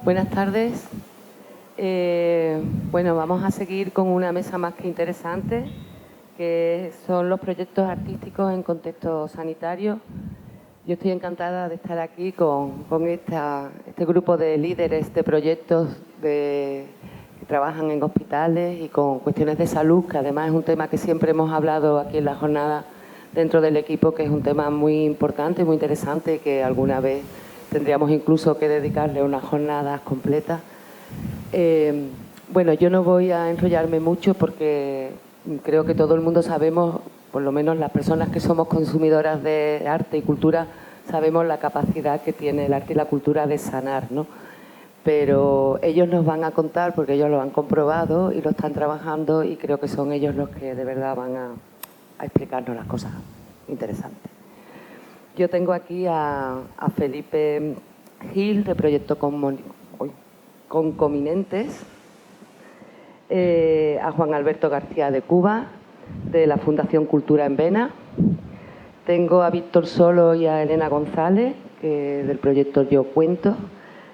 Buenas tardes. Bueno, vamos a seguir con una mesa más que interesante, que son los proyectos artísticos en contexto sanitario. Yo estoy encantada de estar aquí con este grupo de líderes de proyectos que trabajan en hospitales y con cuestiones de salud, que además es un tema que siempre hemos hablado aquí en la jornada dentro del equipo, que es un tema muy importante y muy interesante, que alguna vez tendríamos incluso que dedicarle unas jornadas completas. Bueno, yo no voy a enrollarme mucho porque creo que todo el mundo sabemos, por lo menos las personas que somos consumidoras de arte y cultura, sabemos la capacidad que tiene el arte y la cultura de sanar, ¿no? Pero ellos nos van a contar, porque ellos lo han comprobado y lo están trabajando, y creo que son ellos los que de verdad van a explicarnos las cosas interesantes. Yo tengo aquí a Felipe Gil, de Proyecto Concominentes, a Juan Alberto García de Cuba, de la Fundación Cultura en Vena. Tengo a Víctor Solo y a Elena González, del proyecto Yo Cuento,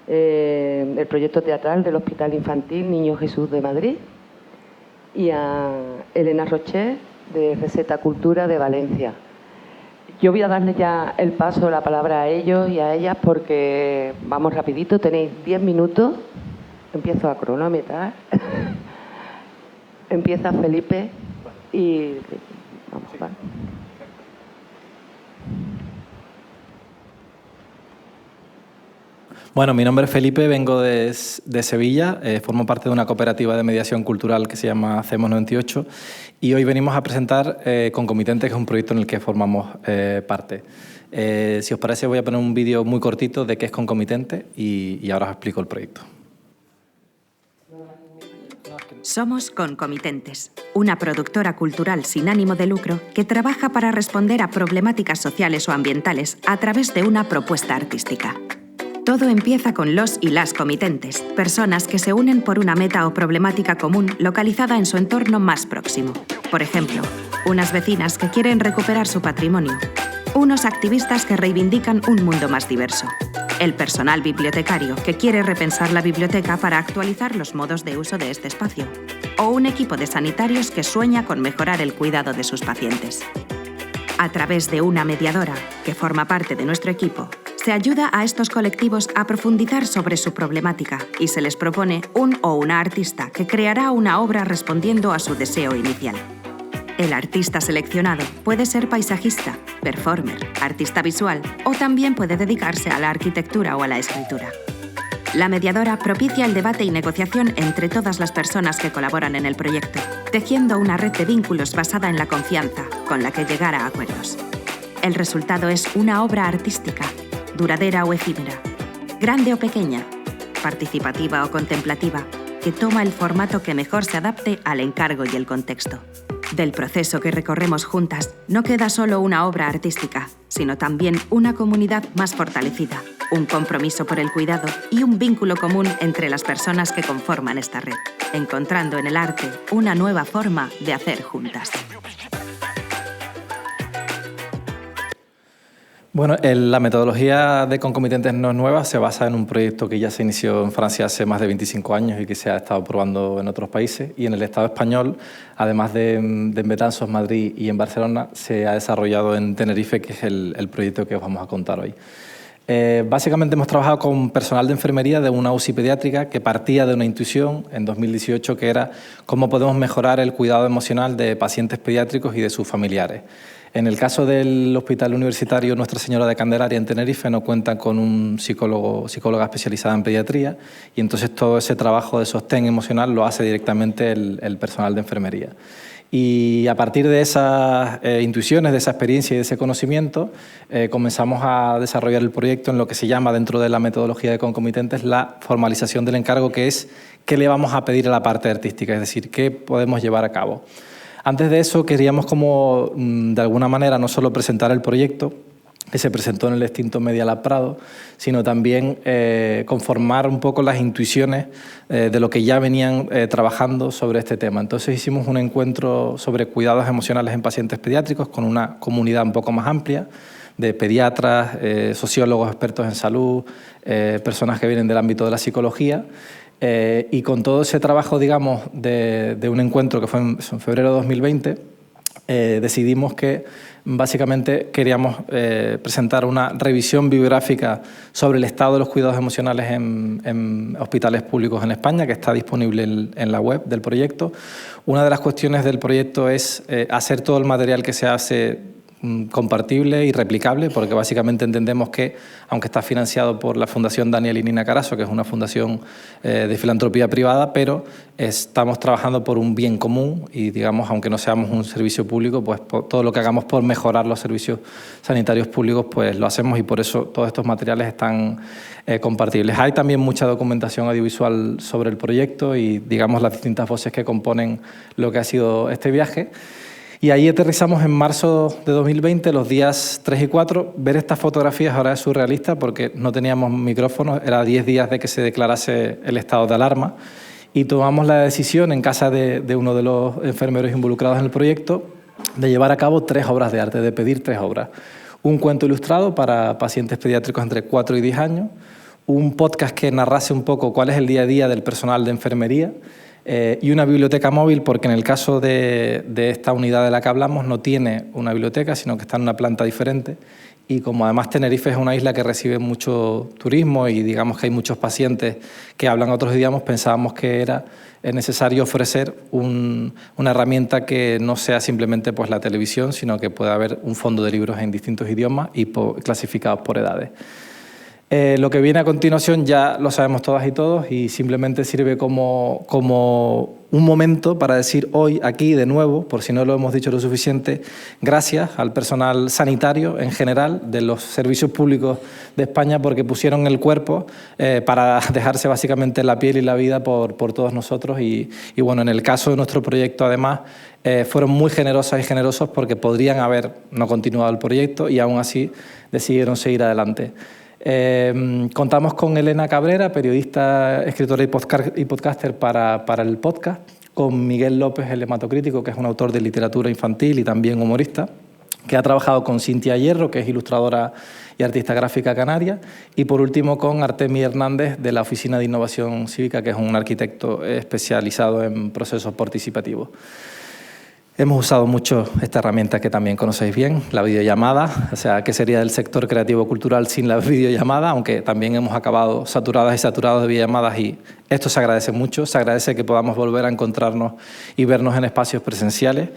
el proyecto teatral del Hospital Infantil Niño Jesús de Madrid, y a Elena Rocher, de Receta Cultura de Valencia. Yo voy a darles ya el paso, la palabra a ellos y a ellas, porque vamos rapidito, tenéis 10 minutos. Empiezo a cronometrar. Empieza Felipe y vamos, ¿vale? Bueno, mi nombre es Felipe, vengo de Sevilla, formo parte de una cooperativa de mediación cultural que se llama Hacemos 98, y hoy venimos a presentar Concomitentes, que es un proyecto en el que formamos parte. Si os parece, voy a poner un vídeo muy cortito de qué es Concomitente y ahora os explico el proyecto. Somos Concomitentes, una productora cultural sin ánimo de lucro que trabaja para responder a problemáticas sociales o ambientales a través de una propuesta artística. Todo empieza con los y las comitentes, personas que se unen por una meta o problemática común localizada en su entorno más próximo. Por ejemplo, unas vecinas que quieren recuperar su patrimonio, unos activistas que reivindican un mundo más diverso, el personal bibliotecario que quiere repensar la biblioteca para actualizar los modos de uso de este espacio, o un equipo de sanitarios que sueña con mejorar el cuidado de sus pacientes. A través de una mediadora, que forma parte de nuestro equipo, se ayuda a estos colectivos a profundizar sobre su problemática y se les propone un o una artista que creará una obra respondiendo a su deseo inicial. El artista seleccionado puede ser paisajista, performer, artista visual o también puede dedicarse a la arquitectura o a la escritura. La mediadora propicia el debate y negociación entre todas las personas que colaboran en el proyecto, tejiendo una red de vínculos basada en la confianza, con la que llegar a acuerdos. El resultado es una obra artística, duradera o efímera, grande o pequeña, participativa o contemplativa, que toma el formato que mejor se adapte al encargo y el contexto. Del proceso que recorremos juntas no queda solo una obra artística, sino también una comunidad más fortalecida, un compromiso por el cuidado y un vínculo común entre las personas que conforman esta red, encontrando en el arte una nueva forma de hacer juntas. Bueno, la metodología de Concomitentes no es nueva, se basa en un proyecto que ya se inició en Francia hace más de 25 años y que se ha estado probando en otros países. Y en el Estado español, además de en Betanzos, Madrid y en Barcelona, se ha desarrollado en Tenerife, que es el proyecto que os vamos a contar hoy. Básicamente hemos trabajado con personal de enfermería de una UCI pediátrica que partía de una intuición en 2018, que era cómo podemos mejorar el cuidado emocional de pacientes pediátricos y de sus familiares. En el caso del Hospital Universitario Nuestra Señora de Candelaria en Tenerife no cuentan con un psicóloga especializada en pediatría, y entonces todo ese trabajo de sostén emocional lo hace directamente el personal de enfermería. Y a partir de esas intuiciones, de esa experiencia y de ese conocimiento, comenzamos a desarrollar el proyecto en lo que se llama, dentro de la metodología de Concomitentes, la formalización del encargo, que es qué le vamos a pedir a la parte artística, es decir, qué podemos llevar a cabo. Antes de eso, queríamos de alguna manera no solo presentar el proyecto, que se presentó en el extinto Media Lab Prado, sino también conformar un poco las intuiciones de lo que ya venían trabajando sobre este tema. Entonces hicimos un encuentro sobre cuidados emocionales en pacientes pediátricos con una comunidad un poco más amplia de pediatras, sociólogos expertos en salud, personas que vienen del ámbito de la psicología, y con todo ese trabajo, digamos, de un encuentro que fue en febrero de 2020, decidimos que básicamente queríamos presentar una revisión bibliográfica sobre el estado de los cuidados emocionales en hospitales públicos en España, que está disponible en la web del proyecto. Una de las cuestiones del proyecto es hacer todo el material que se hace compartible y replicable, porque básicamente entendemos que, aunque está financiado por la Fundación Daniel y Nina Carasso, que es una fundación de filantropía privada, pero estamos trabajando por un bien común y, digamos, aunque no seamos un servicio público, pues todo lo que hagamos por mejorar los servicios sanitarios públicos, pues lo hacemos, y por eso todos estos materiales están compartibles. Hay también mucha documentación audiovisual sobre el proyecto y, digamos, las distintas voces que componen lo que ha sido este viaje. Y ahí aterrizamos en marzo de 2020, los días 3 y 4. Ver estas fotografías ahora es surrealista porque no teníamos micrófonos, era 10 días de que se declarase el estado de alarma, y tomamos la decisión en casa de uno de los enfermeros involucrados en el proyecto de llevar a cabo 3 obras de arte, de pedir 3 obras. Un cuento ilustrado para pacientes pediátricos entre 4 y 10 años, un podcast que narrase un poco cuál es el día a día del personal de enfermería, y una biblioteca móvil, porque en el caso de esta unidad de la que hablamos no tiene una biblioteca, sino que está en una planta diferente, y como además Tenerife es una isla que recibe mucho turismo y digamos que hay muchos pacientes que hablan otros idiomas, pensábamos que era necesario ofrecer una herramienta que no sea simplemente pues la televisión, sino que pueda haber un fondo de libros en distintos idiomas y clasificados por edades. Lo que viene a continuación ya lo sabemos todas y todos, y simplemente sirve como un momento para decir hoy aquí de nuevo, por si no lo hemos dicho lo suficiente, gracias al personal sanitario en general de los servicios públicos de España, porque pusieron el cuerpo para dejarse básicamente la piel y la vida por todos nosotros, y bueno, en el caso de nuestro proyecto además fueron muy generosas y generosos porque podrían haber no continuado el proyecto y aún así decidieron seguir adelante. Contamos con Elena Cabrera, periodista, escritora y podcaster para el podcast, con Miguel López, el hematocrítico, que es un autor de literatura infantil y también humorista, que ha trabajado con Cintia Hierro, que es ilustradora y artista gráfica canaria, y por último con Artemi Hernández, de la Oficina de Innovación Cívica, que es un arquitecto especializado en procesos participativos. Hemos usado mucho esta herramienta que también conocéis bien, la videollamada. O sea, ¿qué sería del sector creativo-cultural sin la videollamada? Aunque también hemos acabado saturadas y saturados de videollamadas, y esto se agradece mucho. Se agradece que podamos volver a encontrarnos y vernos en espacios presenciales.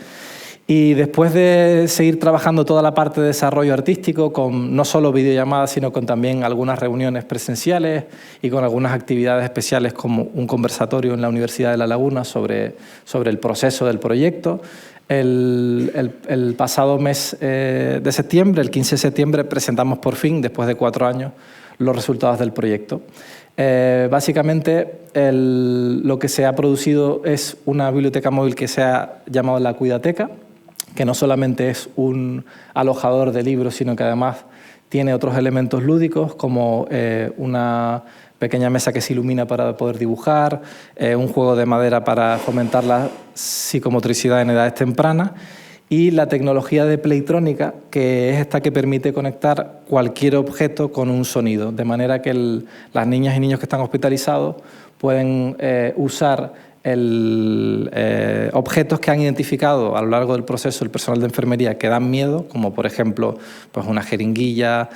Y después de seguir trabajando toda la parte de desarrollo artístico, con no solo videollamadas, sino con también algunas reuniones presenciales y con algunas actividades especiales como un conversatorio en la Universidad de La Laguna sobre el proceso del proyecto, el pasado mes de septiembre, el 15 de septiembre, presentamos por fin, después de 4 años, los resultados del proyecto. Básicamente, lo que se ha producido es una biblioteca móvil que se ha llamado La Cuidateca, que no solamente es un alojador de libros, sino que además tiene otros elementos lúdicos, como una pequeña mesa que se ilumina para poder dibujar, un juego de madera para fomentar la psicomotricidad en edades tempranas, y la tecnología de playtrónica, que es esta que permite conectar cualquier objeto con un sonido, de manera que las niñas y niños que están hospitalizados pueden usar objetos que han identificado a lo largo del proceso el personal de enfermería que dan miedo, como por ejemplo pues una jeringuilla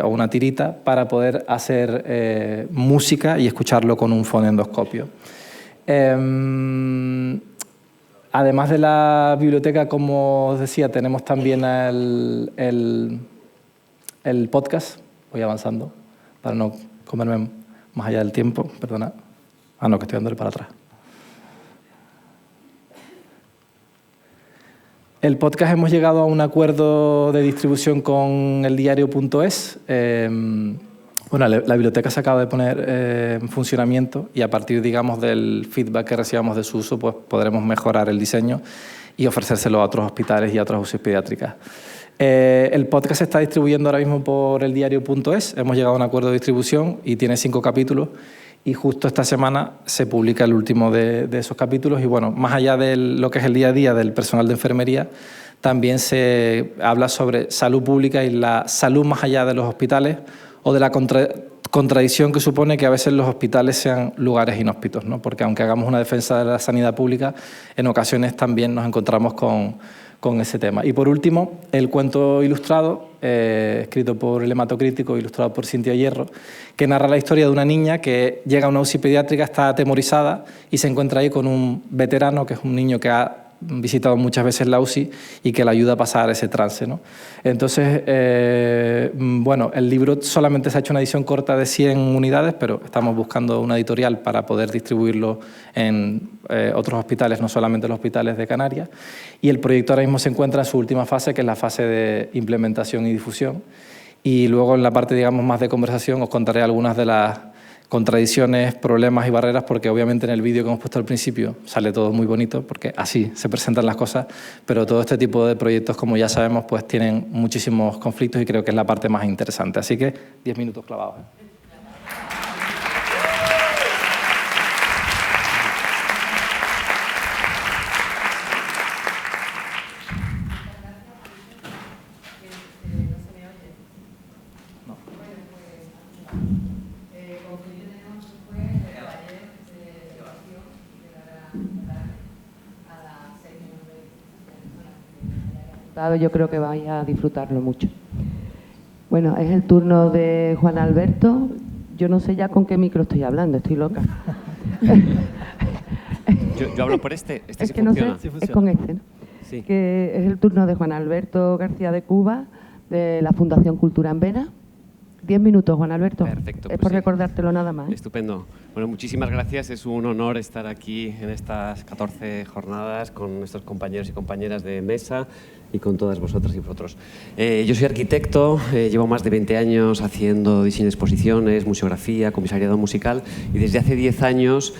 o una tirita, para poder hacer música y escucharlo con un fonendoscopio. Además de la biblioteca, como os decía, tenemos también el podcast. Voy avanzando para no comerme más allá del tiempo, perdona. No, que estoy dándole para atrás. El podcast hemos llegado a un acuerdo de distribución con eldiario.es. Bueno, la biblioteca se acaba de poner en funcionamiento y a partir, digamos, del feedback que recibamos de su uso, pues podremos mejorar el diseño y ofrecérselo a otros hospitales y a otras UCI pediátricas. El podcast se está distribuyendo ahora mismo por eldiario.es. Hemos llegado a un acuerdo de distribución y tiene 5 capítulos. Y justo esta semana se publica el último de esos capítulos. Y bueno, más allá de lo que es el día a día del personal de enfermería, también se habla sobre salud pública y la salud más allá de los hospitales o de la contradicción que supone que a veces los hospitales sean lugares inhóspitos, ¿no? Porque aunque hagamos una defensa de la sanidad pública, en ocasiones también nos encontramos con ese tema. Y por último, el cuento ilustrado, escrito por el hematocrítico, ilustrado por Cintia Hierro, que narra la historia de una niña que llega a una UCI pediátrica, está atemorizada y se encuentra ahí con un veterano, que es un niño que ha visitado muchas veces la UCI y que le ayuda a pasar ese trance, ¿no? Entonces, bueno, el libro solamente se ha hecho una edición corta de 100 unidades, pero estamos buscando una editorial para poder distribuirlo en otros hospitales, no solamente los hospitales de Canarias. Y el proyecto ahora mismo se encuentra en su última fase, que es la fase de implementación y difusión. Y luego en la parte, digamos, más de conversación os contaré algunas de las contradicciones, problemas y barreras, porque obviamente en el vídeo que hemos puesto al principio sale todo muy bonito, porque así se presentan las cosas, pero todo este tipo de proyectos, como ya sabemos, pues tienen muchísimos conflictos y creo que es la parte más interesante. Así que 10 minutos clavados. Yo creo que vais a disfrutarlo mucho. Bueno, es el turno de Juan Alberto. Yo no sé ya con qué micro estoy hablando, estoy loca. Yo hablo por este es sí que funciona. No sé, es con este, ¿no? Sí. Que es el turno de Juan Alberto García de Cuba, de la Fundación Cultura en Vena. 10 minutos, Juan Alberto. Perfecto. Es pues por sí. recordártelo nada más. Estupendo. Bueno, muchísimas gracias. Es un honor estar aquí en estas 14 jornadas con nuestros compañeros y compañeras de mesa y con todas vosotras y vosotros. Yo soy arquitecto, llevo más de 20 años haciendo diseño de exposiciones, museografía, comisariado musical y desde hace 10 años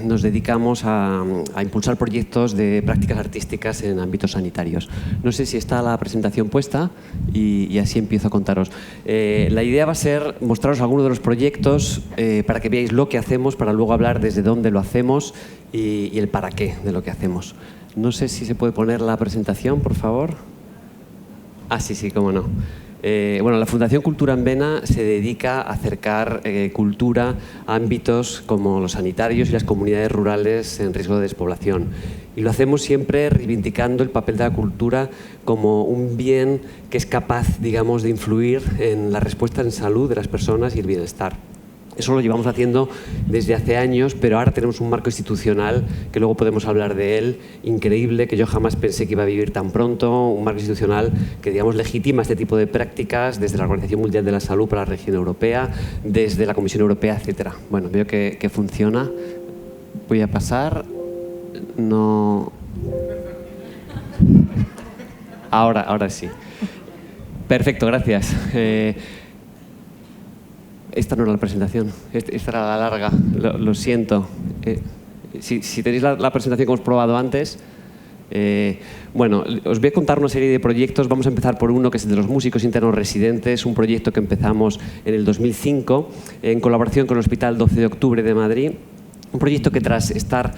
nos dedicamos a impulsar proyectos de prácticas artísticas en ámbitos sanitarios. No sé si está la presentación puesta y así empiezo a contaros. La idea va a ser mostraros algunos de los proyectos para que veáis lo que hacemos, para luego hablar desde dónde lo hacemos y el para qué de lo que hacemos. No sé si se puede poner la presentación, por favor. Ah, sí, cómo no. Bueno, la Fundación Cultura en Vena se dedica a acercar cultura a ámbitos como los sanitarios y las comunidades rurales en riesgo de despoblación. Y lo hacemos siempre reivindicando el papel de la cultura como un bien que es capaz, digamos, de influir en la respuesta en salud de las personas y el bienestar. Eso lo llevamos haciendo desde hace años, pero ahora tenemos un marco institucional, que luego podemos hablar de él, increíble, que yo jamás pensé que iba a vivir tan pronto, un marco institucional que, digamos, legitima este tipo de prácticas desde la Organización Mundial de la Salud para la región europea, desde la Comisión Europea, etcétera. Bueno, veo que funciona. Voy a pasar. No. Ahora sí. Perfecto, gracias. Esta no era la presentación, esta era la larga, lo siento. Si tenéis la presentación que hemos probado antes, bueno, os voy a contar una serie de proyectos. Vamos a empezar por uno que es el de los músicos internos residentes, un proyecto que empezamos en el 2005 en colaboración con el Hospital 12 de Octubre de Madrid. Un proyecto que tras estar,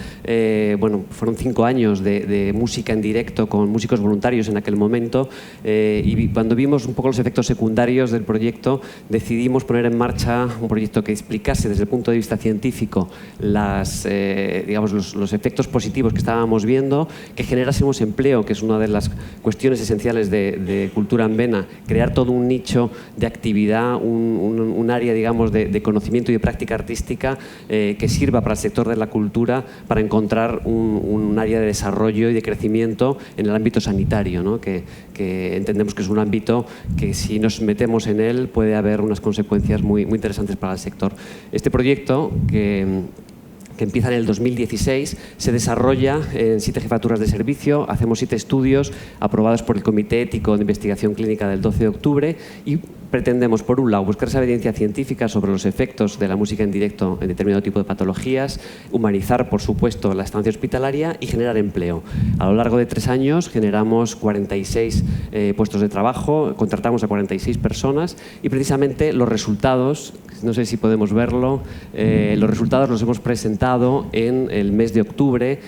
bueno, fueron 5 años de música en directo con músicos voluntarios en aquel momento y cuando vimos un poco los efectos secundarios del proyecto decidimos poner en marcha un proyecto que explicase desde el punto de vista científico digamos, los efectos positivos que estábamos viendo, que generásemos empleo, que es una de las cuestiones esenciales de Cultura en Vena, crear todo un nicho de actividad, un área, digamos, de conocimiento y de práctica artística que sirva para el sector de la cultura para encontrar un área de desarrollo y de crecimiento en el ámbito sanitario, ¿no? que entendemos que es un ámbito que si nos metemos en él puede haber unas consecuencias muy interesantes para el sector. Este proyecto que empieza en el 2016, se desarrolla en 7 jefaturas de servicio, hacemos 7 estudios aprobados por el Comité Ético de Investigación Clínica del 12 de octubre y pretendemos, por un lado, buscar esa evidencia científica sobre los efectos de la música en directo en determinado tipo de patologías, humanizar, por supuesto, la estancia hospitalaria y generar empleo. A lo largo de 3 años generamos 46 puestos de trabajo, contratamos a 46 personas y precisamente los resultados, no sé si podemos verlo, los resultados los hemos presentado en el mes de octubre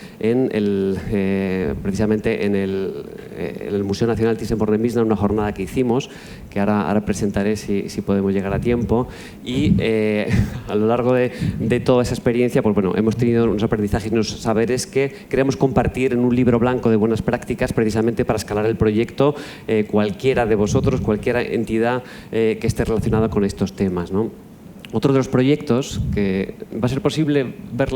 precisamente en el Museo Nacional Thyssen-Bornemisza, en una jornada que hicimos, que ahora presentaré si podemos llegar a tiempo. Y a lo largo de toda esa experiencia, pues bueno, hemos tenido unos aprendizajes y unos saberes que queremos compartir en un libro blanco de buenas prácticas, precisamente para escalar el proyecto cualquiera de vosotros, cualquier entidad que esté relacionada con estos temas, ¿no? Otro de los proyectos que va a ser posible ver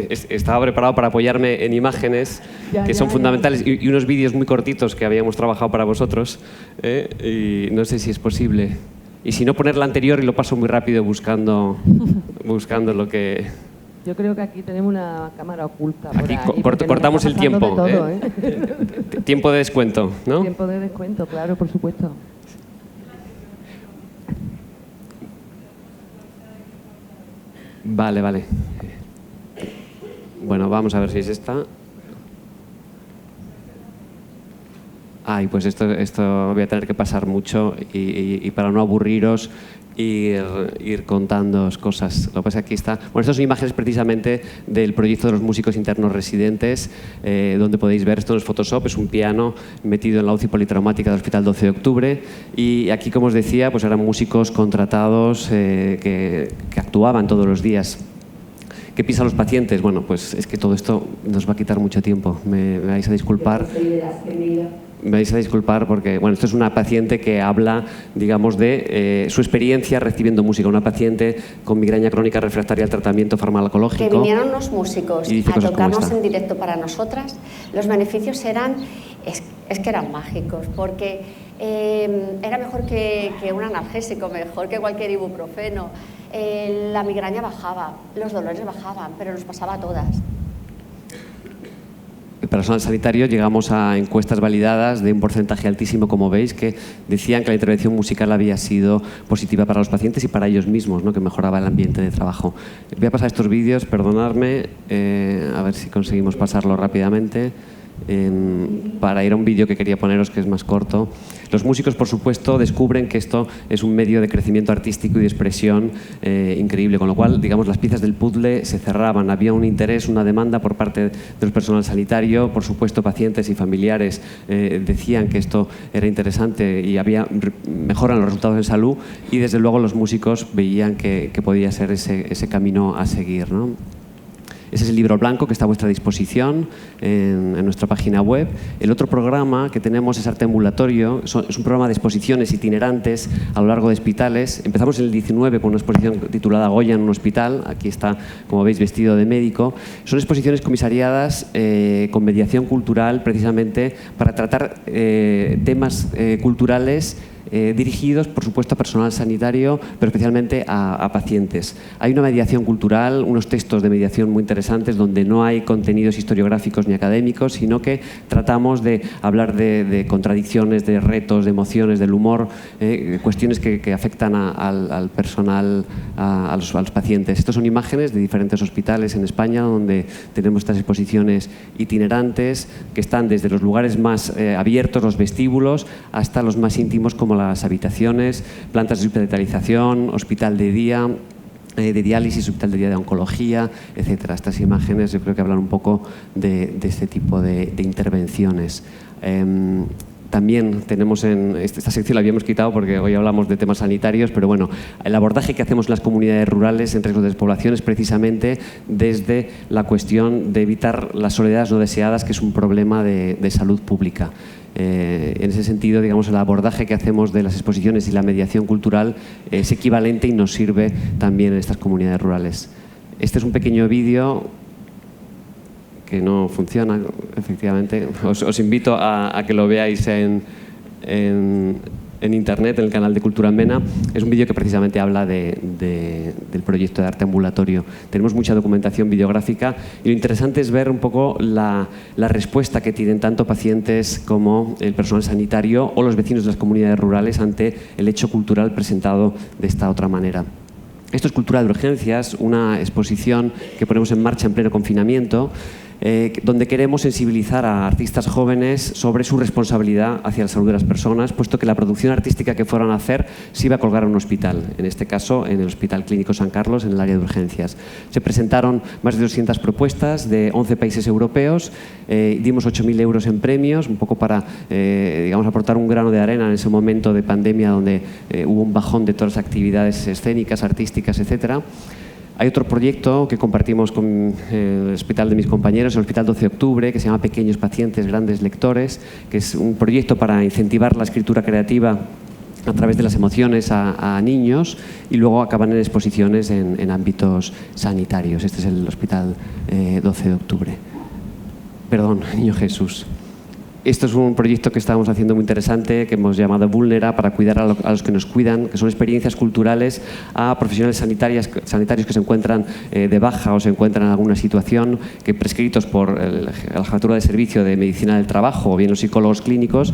estaba preparado para apoyarme en imágenes que son fundamentales y unos vídeos muy cortitos que habíamos trabajado para vosotros, y no sé si es posible. Y si no, poner la anterior y lo paso muy rápido buscando lo que... Yo creo que aquí tenemos una cámara oculta. Aquí por ahí, cortamos el tiempo. Todo, Tiempo de descuento, ¿no? Tiempo de descuento, claro, por supuesto. Vale. Bueno, vamos a ver si es esta. Ay, pues esto voy a tener que pasar mucho y para no aburriros ir contando cosas. Lo que pasa es que aquí está... Bueno, estas son imágenes precisamente del proyecto de los músicos internos residentes, donde podéis ver, esto no es Photoshop, es un piano metido en la UCI politraumática del Hospital 12 de Octubre. Y aquí, como os decía, pues eran músicos contratados que actuaban todos los días. ¿Qué piensan los pacientes? Bueno, pues es que todo esto nos va a quitar mucho tiempo. Me vais a disculpar. Me vais a disculpar porque, bueno, esto es una paciente que habla, digamos, de su experiencia recibiendo música. Una paciente con migraña crónica refractaria al tratamiento farmacológico. Que vinieron los músicos a tocarnos en directo para nosotras. Los beneficios eran mágicos, porque era mejor que un analgésico, mejor que cualquier ibuprofeno. La migraña bajaba, los dolores bajaban, pero nos pasaba a todas. El personal sanitario llegamos a encuestas validadas de un porcentaje altísimo, como veis, que decían que la intervención musical había sido positiva para los pacientes y para ellos mismos, ¿no? Que mejoraba el ambiente de trabajo. Voy a pasar estos vídeos, perdonadme, a ver si conseguimos pasarlo rápidamente. Para ir a un vídeo que quería poneros, que es más corto. Los músicos, por supuesto, descubren que esto es un medio de crecimiento artístico y de expresión increíble, con lo cual, digamos, las piezas del puzzle se cerraban. Había un interés, una demanda por parte del personal sanitario. Por supuesto, pacientes y familiares decían que esto era interesante y mejoran los resultados en salud, y desde luego los músicos veían que podía ser ese camino a seguir, ¿no? Ese es el libro blanco que está a vuestra disposición en nuestra página web. El otro programa que tenemos es Arte Ambulatorio. Es un programa de exposiciones itinerantes a lo largo de hospitales. Empezamos en el 19 con una exposición titulada Goya en un hospital. Aquí está, como veis, vestido de médico. Son exposiciones comisariadas con mediación cultural, precisamente para tratar temas culturales dirigidos, por supuesto, a personal sanitario, pero especialmente a pacientes. Hay una mediación cultural, unos textos de mediación muy interesantes donde no hay contenidos historiográficos ni académicos, sino que tratamos de hablar de contradicciones, de retos, de emociones, del humor, cuestiones que afectan al personal, a los pacientes. Estas son imágenes de diferentes hospitales en España donde tenemos estas exposiciones itinerantes que están desde los lugares más abiertos, los vestíbulos, hasta los más íntimos como las habitaciones, plantas de hospitalización, hospital de día, de diálisis, hospital de día de oncología, etcétera. Estas imágenes yo creo que hablan un poco de este tipo de intervenciones. También tenemos esta sección la habíamos quitado porque hoy hablamos de temas sanitarios, pero bueno, el abordaje que hacemos en las comunidades rurales en riesgo de despoblación es precisamente desde la cuestión de evitar las soledades no deseadas, que es un problema de salud pública. En ese sentido, digamos, el abordaje que hacemos de las exposiciones y la mediación cultural es equivalente y nos sirve también en estas comunidades rurales. Este es un pequeño vídeo que no funciona, efectivamente. Os invito a que lo veáis en en internet, en el canal de Cultura en Vena. Es un vídeo que precisamente habla del proyecto de arte ambulatorio. Tenemos mucha documentación videográfica y lo interesante es ver un poco la respuesta que tienen tanto pacientes como el personal sanitario o los vecinos de las comunidades rurales ante el hecho cultural presentado de esta otra manera. Esto es Cultura de Urgencias, una exposición que ponemos en marcha en pleno confinamiento, donde queremos sensibilizar a artistas jóvenes sobre su responsabilidad hacia la salud de las personas, puesto que la producción artística que fueran a hacer se iba a colgar en un hospital, en este caso en el Hospital Clínico San Carlos, en el área de urgencias. Se presentaron más de 200 propuestas de 11 países europeos, dimos 8.000 euros en premios, un poco para digamos, aportar un grano de arena en ese momento de pandemia donde hubo un bajón de todas las actividades escénicas, artísticas, etcétera. Hay otro proyecto que compartimos con el hospital de mis compañeros, el Hospital 12 de Octubre, que se llama Pequeños Pacientes, Grandes Lectores, que es un proyecto para incentivar la escritura creativa a través de las emociones a niños y luego acaban en exposiciones en ámbitos sanitarios. Este es el Hospital 12 de Octubre. Perdón, Niño Jesús. Esto es un proyecto que estamos haciendo muy interesante, que hemos llamado Vulnera, para cuidar a los que nos cuidan, que son experiencias culturales a profesionales sanitarios que se encuentran de baja o se encuentran en alguna situación, que prescritos por la Jefatura de Servicio de Medicina del Trabajo o bien los psicólogos clínicos,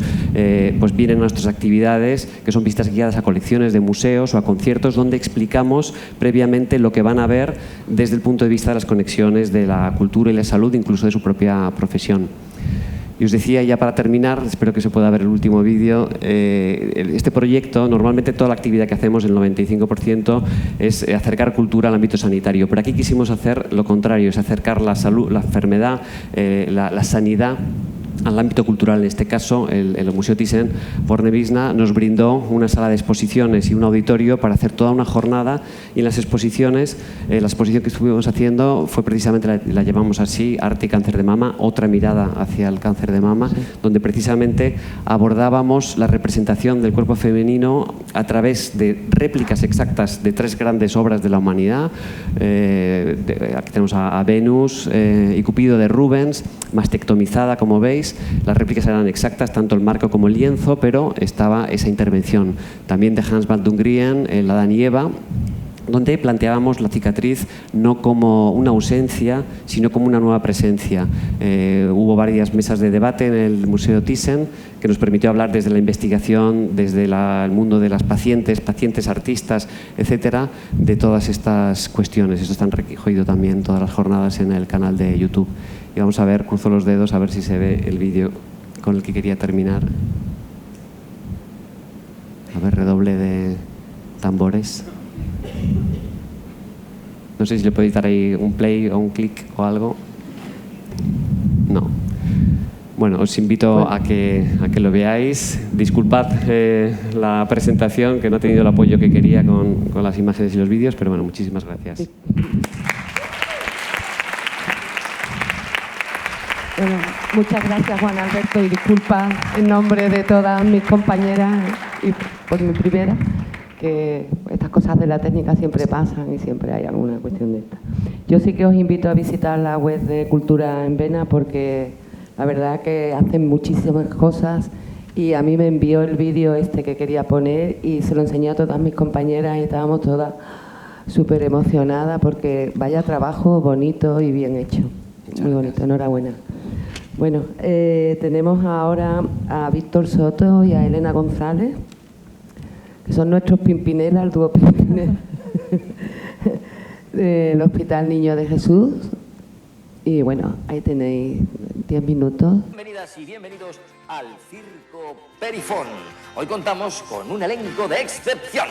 pues vienen a nuestras actividades, que son visitas guiadas a colecciones de museos o a conciertos, donde explicamos previamente lo que van a ver desde el punto de vista de las conexiones de la cultura y la salud, incluso de su propia profesión. Y os decía, ya para terminar, espero que se pueda ver el último vídeo, este proyecto, normalmente toda la actividad que hacemos, el 95%, es acercar cultura al ámbito sanitario, pero aquí quisimos hacer lo contrario, es acercar la salud, la enfermedad, la sanidad al ámbito cultural. En este caso, el Museo Thyssen-Bornemisza nos brindó una sala de exposiciones y un auditorio para hacer toda una jornada, y en las exposiciones, la exposición que estuvimos haciendo fue precisamente, la llamamos así, Arte y Cáncer de Mama, otra mirada hacia el cáncer de mama, donde precisamente abordábamos la representación del cuerpo femenino a través de réplicas exactas de 3 grandes obras de la humanidad. Aquí tenemos a Venus y Cupido de Rubens, mastectomizada, como veis. Las réplicas eran exactas, tanto el marco como el lienzo, pero estaba esa intervención. También de Hans van Dungrieen, el Adán y Eva, donde planteábamos la cicatriz no como una ausencia, sino como una nueva presencia. Hubo varias mesas de debate en el Museo Thyssen que nos permitió hablar desde la investigación, desde el mundo de las pacientes, artistas, etcétera, de todas estas cuestiones. Esto está recogido también todas las jornadas en el canal de YouTube. Y vamos a ver, cruzo los dedos a ver si se ve el vídeo con el que quería terminar. A ver, redoble de tambores. No sé si le podéis dar ahí un play o un clic o algo. No. Bueno, os invito a que lo veáis. Disculpad la presentación, que no ha tenido el apoyo que quería con las imágenes y los vídeos, pero bueno, muchísimas gracias. Sí. Bueno, muchas gracias, Juan Alberto, y disculpa en nombre de todas mis compañeras y por mi primera, que estas cosas de la técnica siempre pasan y siempre hay alguna cuestión de esta. Yo sí que os invito a visitar la web de Cultura en Vena, porque la verdad que hacen muchísimas cosas, y a mí me envió el vídeo este que quería poner y se lo enseñé a todas mis compañeras y estábamos todas súper emocionadas, porque vaya trabajo bonito y bien hecho. Muy bonito, enhorabuena. Bueno, tenemos ahora a Víctor Soto y a Elena González, que son nuestros Pimpinela, el dúo Pimpinela del Hospital Niño de Jesús. Y bueno, ahí tenéis 10 minutos. Bienvenidas y bienvenidos al Circo Perifón. Hoy contamos con un elenco de excepción.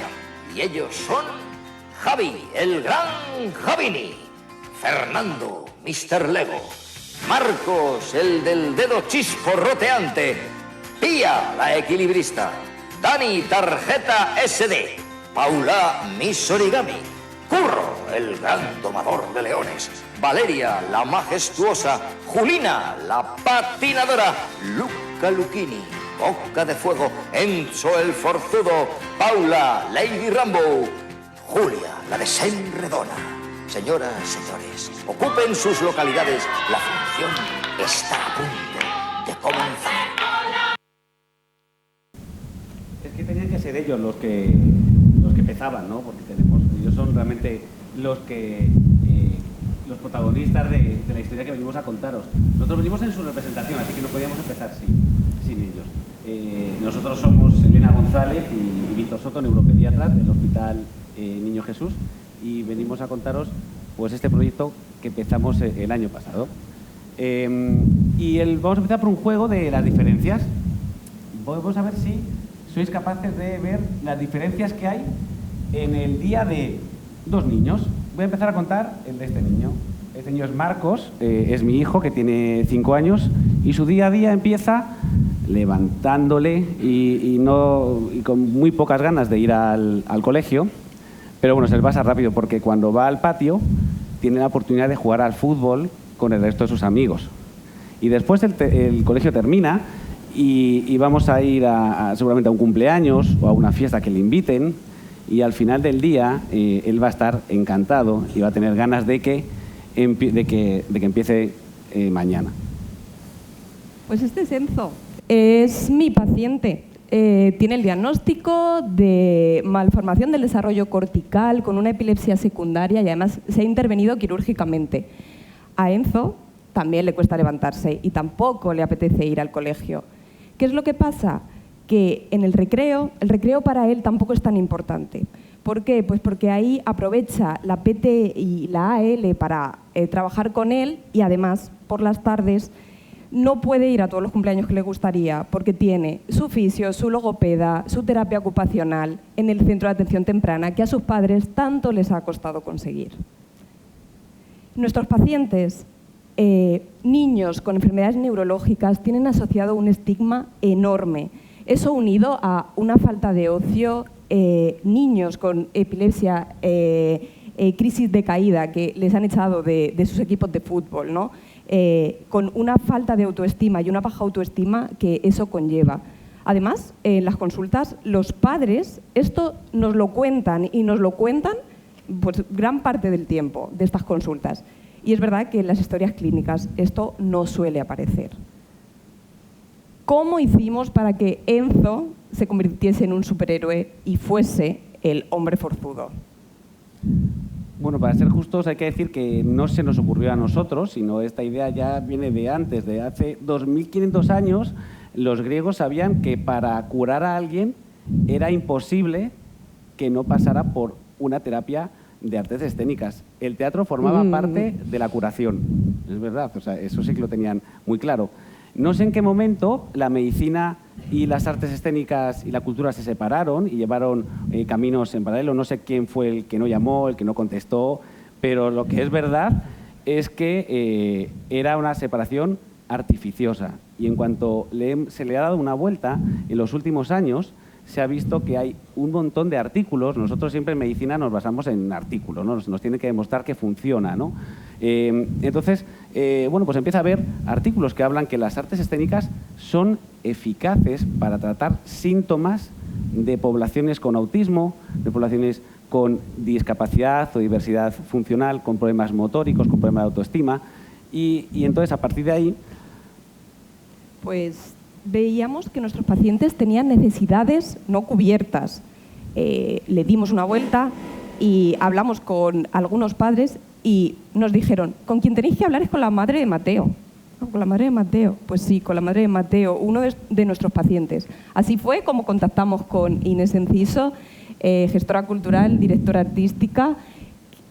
Y ellos son Javi, el gran Javini, Fernando, Mr. Lego, Marcos, el del dedo chisporroteante, Pía, la equilibrista, Dani, tarjeta SD, Paula, Miss Origami, Curro, el gran domador de leones, Valeria, la majestuosa, Julina, la patinadora, Luca Lucchini, Boca de Fuego, Enzo el forzudo, Paula, Lady Rambo, Julia, la desenredona. Señoras, señores, ocupen sus localidades. La función está a punto de comenzar. que tenían que ser ellos los que empezaban, ¿no? Porque ellos son realmente los protagonistas de la historia que venimos a contaros. Nosotros venimos en su representación, así que no podíamos empezar sin ellos. Nosotros somos Elena González y Víctor Soto, neuropediatras del Hospital Niño Jesús, y venimos a contaros pues este proyecto que empezamos el año pasado. Vamos a empezar por un juego de las diferencias. Vamos a ver si sois capaces de ver las diferencias que hay en el día de dos niños. Voy a empezar a contar el de este niño. Este niño es Marcos, es mi hijo que tiene 5 años y su día a día empieza levantándole y con muy pocas ganas de ir al colegio, pero bueno, se le pasa rápido porque cuando va al patio tiene la oportunidad de jugar al fútbol con el resto de sus amigos. Y después el colegio termina y vamos a ir seguramente a un cumpleaños o a una fiesta que le inviten, y al final del día él va a estar encantado y va a tener ganas de que empiece mañana. Pues este es Enzo, es mi paciente. Tiene el diagnóstico de malformación del desarrollo cortical con una epilepsia secundaria y además se ha intervenido quirúrgicamente. A Enzo también le cuesta levantarse y tampoco le apetece ir al colegio. ¿Qué es lo que pasa? Que en el recreo para él tampoco es tan importante. ¿Por qué? Pues porque ahí aprovecha la PT y la AL para trabajar con él y además por las tardes no puede ir a todos los cumpleaños que le gustaría porque tiene su fisio, su logopeda, su terapia ocupacional en el centro de atención temprana que a sus padres tanto les ha costado conseguir. Nuestros pacientes, niños con enfermedades neurológicas, tienen asociado un estigma enorme. Eso unido a una falta de ocio, niños con epilepsia, crisis de caída que les han echado de sus equipos de fútbol, ¿no? Con una falta de autoestima y una baja autoestima que eso conlleva. Además, en las consultas, los padres esto nos lo cuentan y nos lo cuentan pues, gran parte del tiempo de estas consultas. Y es verdad que en las historias clínicas esto no suele aparecer. ¿Cómo hicimos para que Enzo se convirtiese en un superhéroe y fuese el hombre forzudo? Bueno, para ser justos hay que decir que no se nos ocurrió a nosotros, sino esta idea ya viene de antes, de hace 2500 años. Los griegos sabían que para curar a alguien era imposible que no pasara por una terapia de artes escénicas. El teatro formaba parte de la curación, es verdad, o sea, eso sí que lo tenían muy claro. No sé en qué momento la medicina y las artes escénicas y la cultura se separaron y llevaron caminos en paralelo. No sé quién fue el que no llamó, el que no contestó, pero lo que es verdad es que era una separación artificiosa. Y en cuanto se le ha dado una vuelta, en los últimos años se ha visto que hay un montón de artículos. Nosotros siempre en medicina nos basamos en artículos, ¿no? Nos tiene que demostrar que funciona, ¿no? Entonces, bueno, pues empieza a haber artículos que hablan que las artes escénicas son eficaces para tratar síntomas de poblaciones con autismo, de poblaciones con discapacidad o diversidad funcional, con problemas motóricos, con problemas de autoestima. Y entonces, a partir de ahí, pues veíamos que nuestros pacientes tenían necesidades no cubiertas. Le dimos una vuelta y hablamos con algunos padres y nos dijeron, con quien tenéis que hablar es con la madre de Mateo. ¿No? ¿Con la madre de Mateo? Pues sí, con la madre de Mateo, uno de nuestros pacientes. Así fue como contactamos con Inés Enciso, gestora cultural, directora artística,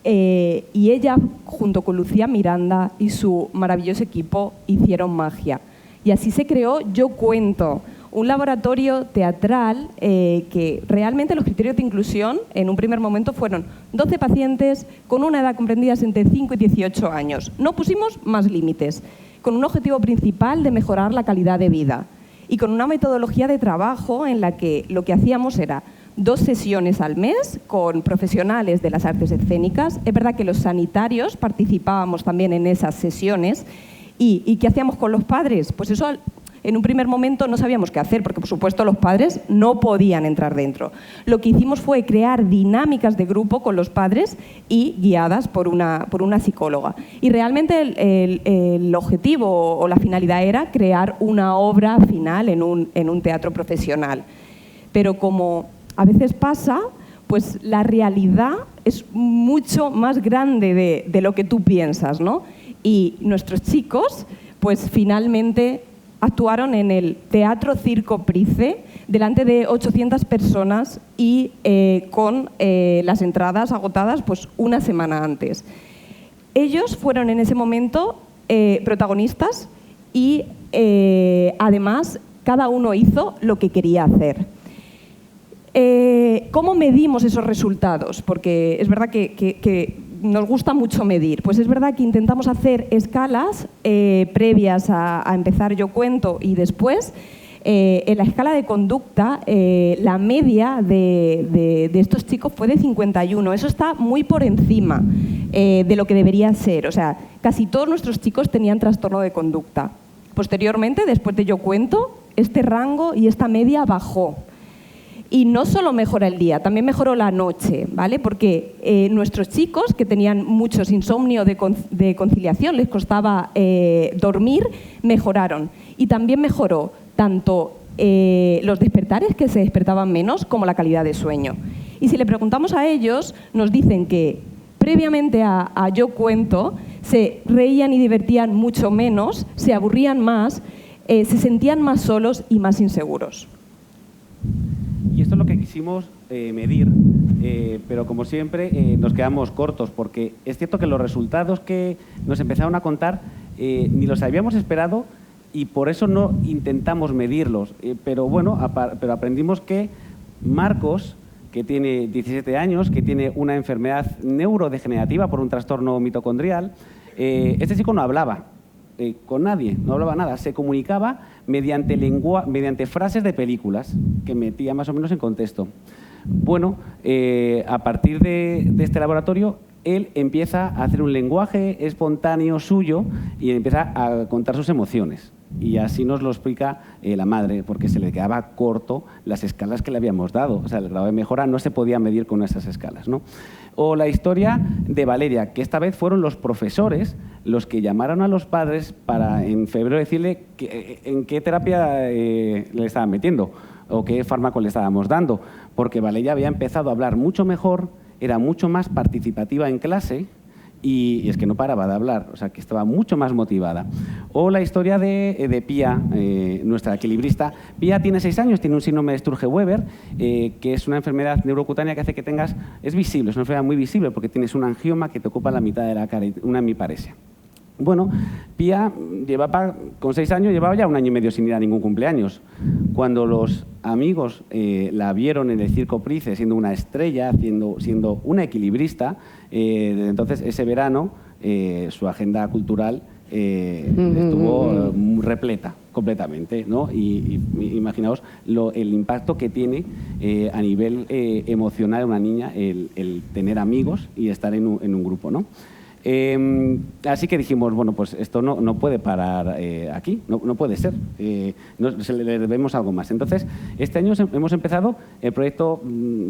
y ella, junto con Lucía Miranda y su maravilloso equipo, hicieron magia. Y así se creó Yo Cuento, un laboratorio teatral que realmente los criterios de inclusión en un primer momento fueron 12 pacientes con una edad comprendida entre 5 y 18 años. No pusimos más límites, con un objetivo principal de mejorar la calidad de vida y con una metodología de trabajo en la que lo que hacíamos era 2 sesiones al mes con profesionales de las artes escénicas. Es verdad que los sanitarios participábamos también en esas sesiones. ¿Y qué hacíamos con los padres? Pues eso en un primer momento no sabíamos qué hacer, porque por supuesto los padres no podían entrar dentro. Lo que hicimos fue crear dinámicas de grupo con los padres y guiadas por una psicóloga. Y realmente el objetivo o la finalidad era crear una obra final en un teatro profesional. pero como a veces pasa, pues la realidad es mucho más grande de lo que tú piensas, ¿no? Y nuestros chicos, pues finalmente actuaron en el Teatro Circo Price delante de 800 personas y con las entradas agotadas pues una semana antes. Ellos fueron en ese momento protagonistas y además cada uno hizo lo que quería hacer. ¿Cómo medimos esos resultados? Porque es verdad que nos gusta mucho medir. Pues es verdad que intentamos hacer escalas previas a empezar Yo Cuento y después. En la escala de conducta, la media de estos chicos fue de 51. Eso está muy por encima de lo que debería ser. O sea, casi todos nuestros chicos tenían trastorno de conducta. Posteriormente, después de Yo Cuento, este rango y esta media bajó. Y no solo mejora el día, también mejoró la noche, ¿vale? Porque nuestros chicos, que tenían muchos insomnio de conciliación, les costaba dormir, mejoraron. Y también mejoró tanto los despertares, que se despertaban menos, como la calidad de sueño. Y si le preguntamos a ellos, nos dicen que previamente a Yo Cuento se reían y divertían mucho menos, se aburrían más, se sentían más solos y más inseguros. Y esto es lo que quisimos medir, pero como siempre nos quedamos cortos, porque es cierto que los resultados que nos empezaron a contar ni los habíamos esperado y por eso no intentamos medirlos. Pero bueno, pero aprendimos que Marcos, que tiene 17 años, que tiene una enfermedad neurodegenerativa por un trastorno mitocondrial, este chico no hablaba con nadie, no hablaba nada, se comunicaba mediante frases de películas que metía más o menos en contexto. Bueno, a partir de este laboratorio, él empieza a hacer un lenguaje espontáneo suyo y empieza a contar sus emociones. Y así nos lo explica la madre, porque se le quedaba corto las escalas que le habíamos dado. O sea, el grado de mejora no se podía medir con esas escalas, ¿no? O la historia de Valeria, que esta vez fueron los profesores los que llamaron a los padres para en febrero decirle en qué terapia le estaban metiendo o qué fármaco le estábamos dando, porque Valeria había empezado a hablar mucho mejor, era mucho más participativa en clase y es que no paraba de hablar, o sea, que estaba mucho más motivada. O la historia de Pía, nuestra equilibrista. Pía tiene 6 años, tiene un síndrome de Sturge-Weber, que es una enfermedad neurocutánea que hace que tengas, es visible, es una enfermedad muy visible porque tienes un angioma que te ocupa la mitad de la cara, una hemiparesia. Bueno, Pía con 6 años llevaba ya 1 año y medio sin ir a ningún cumpleaños. Cuando los amigos la vieron en el Circo Price siendo una estrella, siendo una equilibrista, desde entonces ese verano su agenda cultural estuvo repleta completamente, ¿no? Y imaginaos el impacto que tiene a nivel emocional una niña el tener amigos y estar en un grupo, ¿no? Así que dijimos, bueno, pues esto no puede parar aquí, no puede ser, le debemos algo más. Entonces, este año hemos empezado el proyecto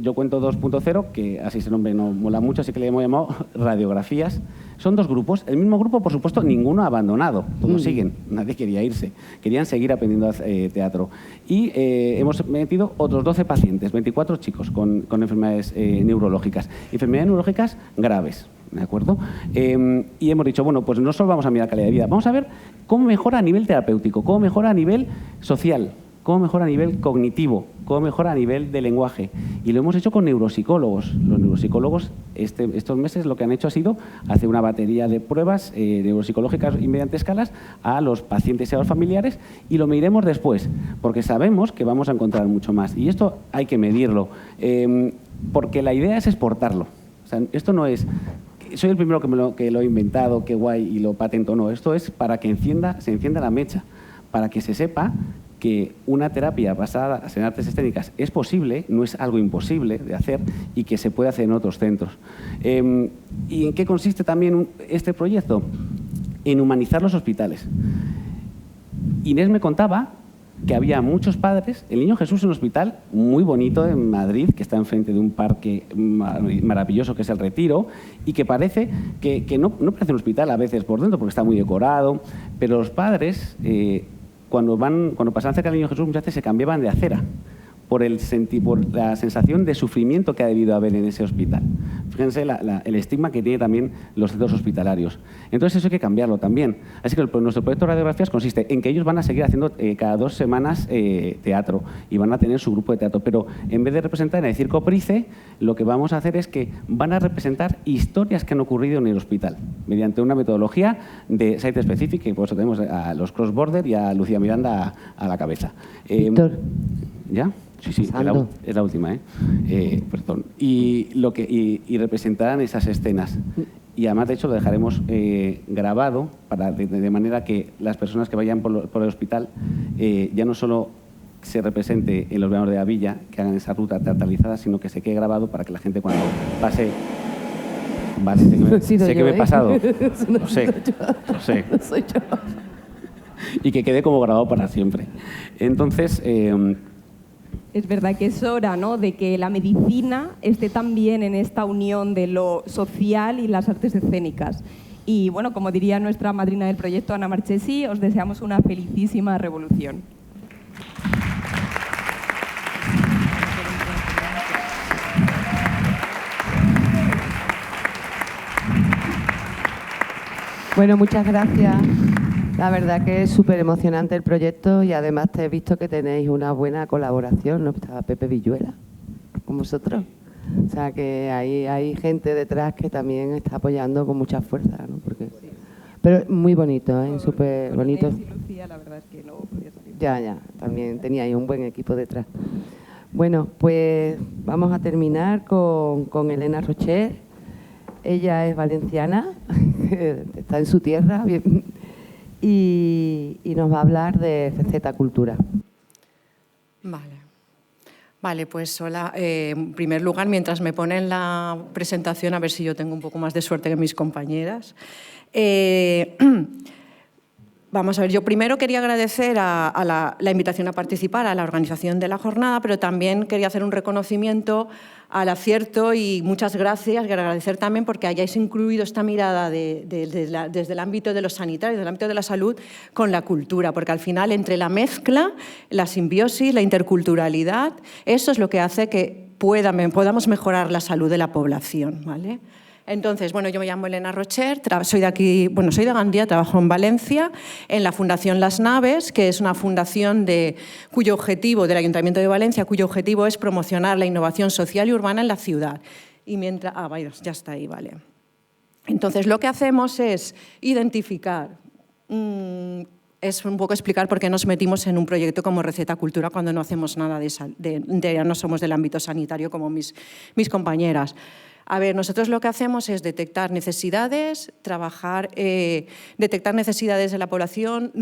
Yo Cuento 2.0, que así ese nombre no mola mucho, así que le hemos llamado Radiografías. Son 2 grupos, el mismo grupo, por supuesto, ninguno ha abandonado, todos siguen, nadie quería irse, querían seguir aprendiendo teatro. Y hemos metido otros 12 pacientes, 24 chicos con enfermedades neurológicas, enfermedades neurológicas graves. ¿De acuerdo? Y hemos dicho, bueno, pues no solo vamos a mirar calidad de vida, vamos a ver cómo mejora a nivel terapéutico, cómo mejora a nivel social, cómo mejora a nivel cognitivo, cómo mejora a nivel de lenguaje. Y lo hemos hecho con neuropsicólogos. Los neuropsicólogos estos meses lo que han hecho ha sido hacer una batería de pruebas neuropsicológicas y mediante escalas a los pacientes y a los familiares y lo mediremos después, porque sabemos que vamos a encontrar mucho más. Y esto hay que medirlo, porque la idea es exportarlo. O sea, esto no es... Soy el primero que lo he inventado, qué guay, y lo patento. No, esto es para que se encienda la mecha, para que se sepa que una terapia basada en artes escénicas es posible, no es algo imposible de hacer y que se puede hacer en otros centros. ¿Y en qué consiste también este proyecto? En humanizar los hospitales. Inés me contaba que había muchos padres, el Niño Jesús en un hospital muy bonito en Madrid, que está enfrente de un parque maravilloso que es el Retiro, y que parece que no parece un hospital a veces por dentro porque está muy decorado, pero los padres cuando pasaban cerca del Niño Jesús muchas veces se cambiaban de acera, por la sensación de sufrimiento que ha debido haber en ese hospital. Fíjense el estigma que tienen también los centros hospitalarios. Entonces eso hay que cambiarlo también. Así que nuestro proyecto de radiografías consiste en que ellos van a seguir haciendo cada 2 semanas teatro y van a tener su grupo de teatro, pero en vez de representar en el Circo Price, lo que vamos a hacer es que van a representar historias que han ocurrido en el hospital mediante una metodología de site specific, y por eso tenemos a los Cross Border y a Lucía Miranda a la cabeza. Víctor. ¿Ya? Sí, es la última, perdón. Y representarán esas escenas. Y además, de hecho, lo dejaremos grabado de manera que las personas que vayan por el hospital ya no solo se represente en los veranos de la villa, que hagan esa ruta teatralizada, sino que se quede grabado para que la gente cuando pase... Vale, sé que me he pasado. Lo sé. No soy yo. Y que quede como grabado para siempre. Entonces... Es verdad que es hora, ¿no?, de que la medicina esté también en esta unión de lo social y las artes escénicas. Y bueno, como diría nuestra madrina del proyecto, Ana Marchesi, os deseamos una felicísima revolución. Bueno, muchas gracias. La verdad que es súper emocionante el proyecto y además te he visto que tenéis una buena colaboración, ¿no? Estaba Pepe Villuela con vosotros. O sea que hay gente detrás que también está apoyando con mucha fuerza, ¿no? Pero muy bonito, ¿eh? Súper bonito. Inés y Lucía, la verdad es que no podía salir. Ya, también teníais un buen equipo detrás. Bueno, pues vamos a terminar con Elena Rocher. Ella es valenciana, está en su tierra, bien, y nos va a hablar de Receta Cultura. Vale, pues hola. En primer lugar, mientras me ponen la presentación, a ver si yo tengo un poco más de suerte que mis compañeras. Vamos a ver, yo primero quería agradecer a la invitación a participar a la organización de la jornada, pero también quería hacer un reconocimiento al acierto y muchas gracias, y agradecer también porque hayáis incluido esta mirada desde el ámbito de los sanitarios, desde el ámbito de la salud, con la cultura, porque al final entre la mezcla, la simbiosis, la interculturalidad, eso es lo que hace que podamos mejorar la salud de la población, ¿vale? Entonces, bueno, yo me llamo Elena Rocher, soy de Gandía, trabajo en Valencia, en la Fundación Las Naves, que es una fundación cuyo objetivo, del Ayuntamiento de Valencia, cuyo objetivo es promocionar la innovación social y urbana en la ciudad. Y mientras... vaya, ya está ahí, vale. Entonces, lo que hacemos es identificar... es un poco explicar por qué nos metimos en un proyecto como Receta Cultura cuando no hacemos nada no somos del ámbito sanitario como mis compañeras. A ver, nosotros lo que hacemos es detectar necesidades, detectar necesidades de la población,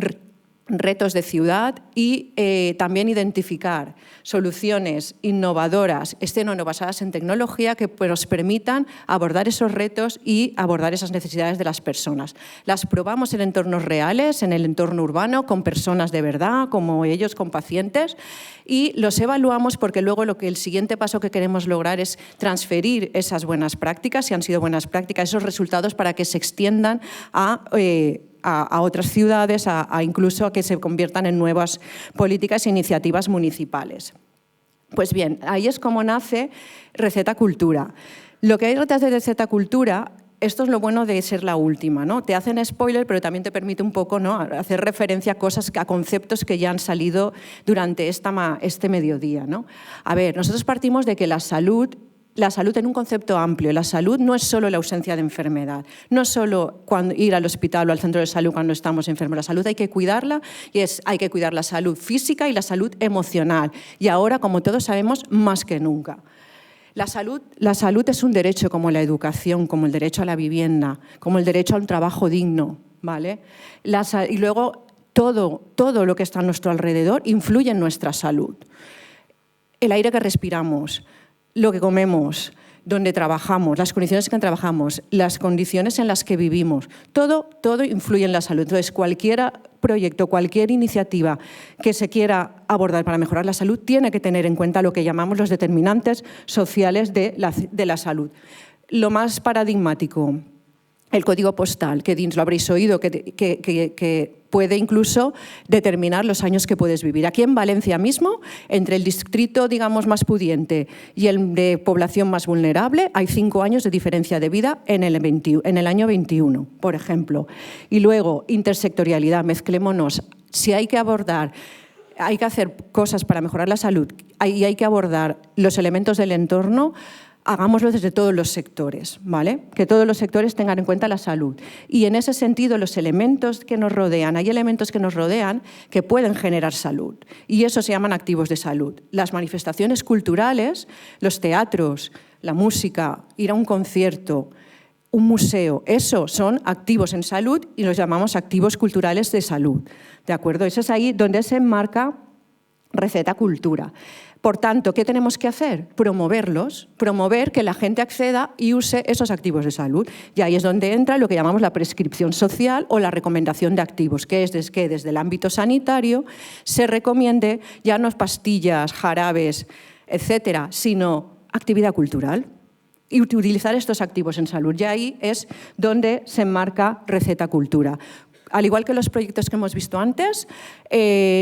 retos de ciudad y también identificar soluciones innovadoras, basadas en tecnología que nos permitan abordar esos retos y abordar esas necesidades de las personas. Las probamos en entornos reales, en el entorno urbano, con personas de verdad, como ellos, con pacientes, y los evaluamos porque luego el siguiente paso que queremos lograr es transferir esas buenas prácticas, si han sido buenas prácticas, esos resultados para que se extiendan a otras ciudades, incluso a que se conviertan en nuevas políticas e iniciativas municipales. Pues bien, ahí es como nace Receta Cultura. Lo que hay detrás de Receta Cultura, esto es lo bueno de ser la última, ¿no? Te hacen spoiler, pero también te permite un poco, ¿no?, hacer referencia a conceptos que ya han salido durante este mediodía, ¿no? A ver, nosotros partimos de que la salud en un concepto amplio. La salud no es solo la ausencia de enfermedad, no es solo ir al hospital o al centro de salud cuando estamos enfermos. La salud hay que cuidarla y hay que cuidar la salud física y la salud emocional. Y ahora, como todos sabemos, más que nunca. La salud es un derecho como la educación, como el derecho a la vivienda, como el derecho a un trabajo digno, ¿vale? Y luego todo lo que está a nuestro alrededor influye en nuestra salud. El aire que respiramos, lo que comemos, donde trabajamos, las condiciones en que trabajamos, las condiciones en las que vivimos, todo influye en la salud. Entonces, cualquier proyecto, cualquier iniciativa que se quiera abordar para mejorar la salud tiene que tener en cuenta lo que llamamos los determinantes sociales de la salud. Lo más paradigmático, el código postal, que dins lo habréis oído, que puede incluso determinar los años que puedes vivir. Aquí en Valencia mismo, entre el distrito, digamos, más pudiente y el de población más vulnerable, hay 5 años de diferencia de vida en el año 21, por ejemplo. Y luego, intersectorialidad, mezclémonos. Si hay que hacer cosas para mejorar la salud y hay que abordar los elementos del entorno, hagámoslo desde todos los sectores, ¿vale? Que todos los sectores tengan en cuenta la salud. Y en ese sentido, los elementos que nos rodean, hay elementos que nos rodean que pueden generar salud. Y eso se llaman activos de salud. Las manifestaciones culturales, los teatros, la música, ir a un concierto, un museo, eso son activos en salud y los llamamos activos culturales de salud. ¿De acuerdo? Eso es ahí donde se enmarca Receta Cultura. Por tanto, ¿qué tenemos que hacer? Promoverlos, promover que la gente acceda y use esos activos de salud. Y ahí es donde entra lo que llamamos la prescripción social o la recomendación de activos, que es que desde el ámbito sanitario se recomiende ya no pastillas, jarabes, etcétera, sino actividad cultural y utilizar estos activos en salud. Y ahí es donde se enmarca Receta Cultura. Al igual que los proyectos que hemos visto antes,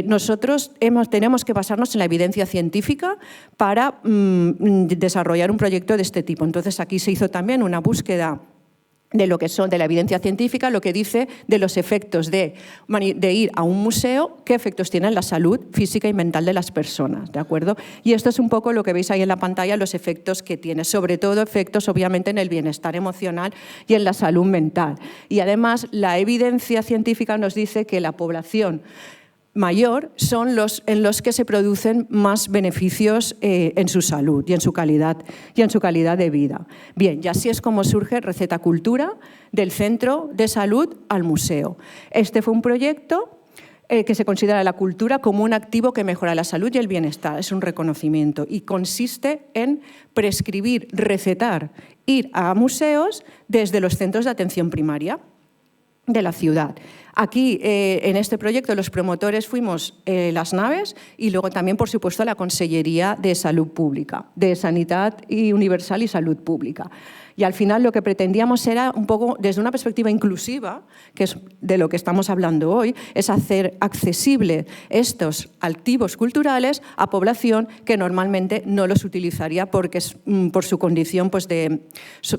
nosotros tenemos que basarnos en la evidencia científica para desarrollar un proyecto de este tipo. Entonces, aquí se hizo también una búsqueda de lo que son de la evidencia científica, lo que dice de los efectos de ir a un museo, qué efectos tiene en la salud física y mental de las personas, ¿de acuerdo? Y esto es un poco lo que veis ahí en la pantalla, los efectos que tiene, sobre todo efectos obviamente en el bienestar emocional y en la salud mental. Y además la evidencia científica nos dice que la población mayor son los en los que se producen más beneficios en su salud y en su calidad de vida. Bien, y así es como surge Receta Cultura, del centro de salud al museo. Este fue un proyecto que se considera la cultura como un activo que mejora la salud y el bienestar, es un reconocimiento y consiste en prescribir, recetar, ir a museos desde los centros de atención primaria de la ciudad. Aquí, en este proyecto, los promotores fuimos las naves y luego también, por supuesto, la Consellería de Salud Pública, de Sanidad Universal y Salud Pública. Y al final lo que pretendíamos era un poco, desde una perspectiva inclusiva, que es de lo que estamos hablando hoy, es hacer accesible estos activos culturales a población que normalmente no los utilizaría porque por su condición pues, de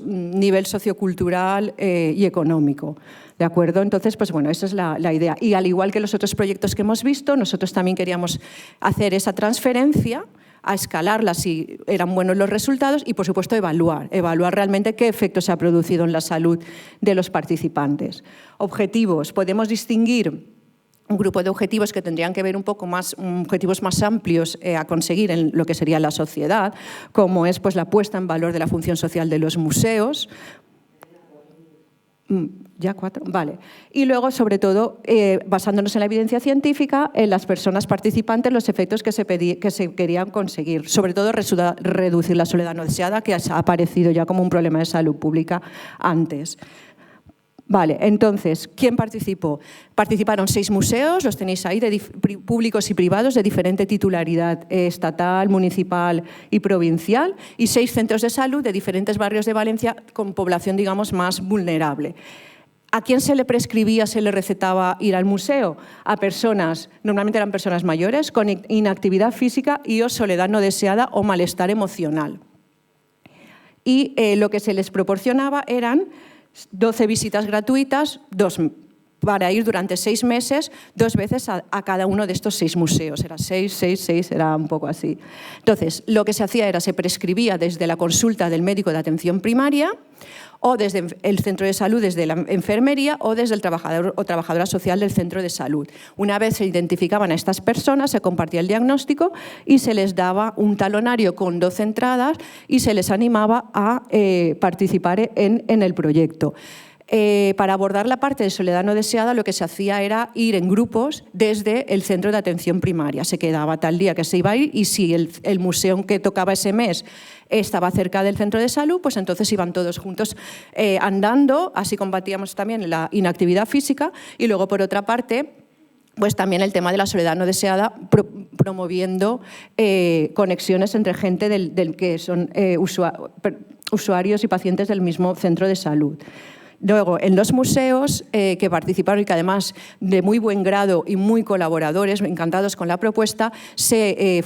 nivel sociocultural y económico. ¿De acuerdo? Entonces, pues bueno, esa es la idea. Y al igual que los otros proyectos que hemos visto, nosotros también queríamos hacer esa transferencia, a escalarla si eran buenos los resultados y, por supuesto, evaluar realmente qué efecto se ha producido en la salud de los participantes. Objetivos. Podemos distinguir un grupo de objetivos que tendrían que ver un poco más, objetivos más amplios a conseguir en lo que sería la sociedad, como es pues, la puesta en valor de la función social de los museos. ¿Ya 4? Vale. Y luego, sobre todo, basándonos en la evidencia científica, en las personas participantes, los efectos que se querían conseguir. Sobre todo, reducir la soledad no deseada, que ha aparecido ya como un problema de salud pública antes. Vale, entonces, ¿quién participó? Participaron 6 museos, los tenéis ahí, públicos y privados, de diferente titularidad estatal, municipal y provincial, y 6 centros de salud de diferentes barrios de Valencia con población, digamos, más vulnerable. ¿A quién se le prescribía, se le recetaba ir al museo? A personas, normalmente eran personas mayores, con inactividad física y o soledad no deseada o malestar emocional. Y lo que se les proporcionaba eran 12 visitas gratuitas, para ir durante 6 meses, 2 veces a cada uno de estos 6 museos. Era 6, era un poco así. Entonces, lo que se hacía era, se prescribía desde la consulta del médico de atención primaria o desde el centro de salud, desde la enfermería o desde el trabajador o trabajadora social del centro de salud. Una vez se identificaban a estas personas, se compartía el diagnóstico y se les daba un talonario con 12 entradas y se les animaba a participar en el proyecto. Para abordar la parte de soledad no deseada, lo que se hacía era ir en grupos desde el centro de atención primaria. Se quedaba tal día que se iba a ir y si el museo que tocaba ese mes estaba cerca del centro de salud, pues entonces iban todos juntos andando, así combatíamos también la inactividad física y luego, por otra parte, pues también el tema de la soledad no deseada, promoviendo conexiones entre gente del que son usuarios y pacientes del mismo centro de salud. Luego, en los museos que participaron y que además de muy buen grado y muy colaboradores, encantados con la propuesta, se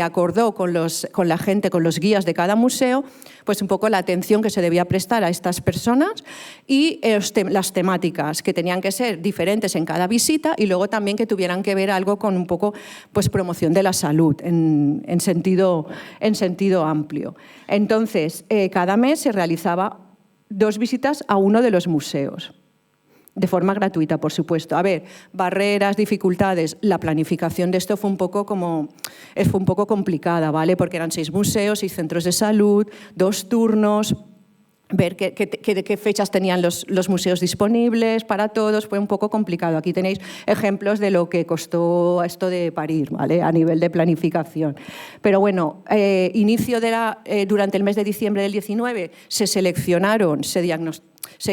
acordó con la gente, con los guías de cada museo, pues un poco la atención que se debía prestar a estas personas y las temáticas que tenían que ser diferentes en cada visita y luego también que tuvieran que ver algo con un poco pues, promoción de la salud en sentido amplio. Entonces, cada mes se realizaba 2 visitas a uno de los museos. De forma gratuita, por supuesto. A ver, barreras, dificultades. La planificación de esto fue un poco complicada, ¿vale? Porque eran 6 museos, 6 centros de salud, 2 turnos, ver qué fechas tenían los museos disponibles para todos, fue un poco complicado. Aquí tenéis ejemplos de lo que costó esto de parir, ¿vale? A nivel de planificación. Pero bueno, durante el mes de diciembre del 19 se seleccionaron, se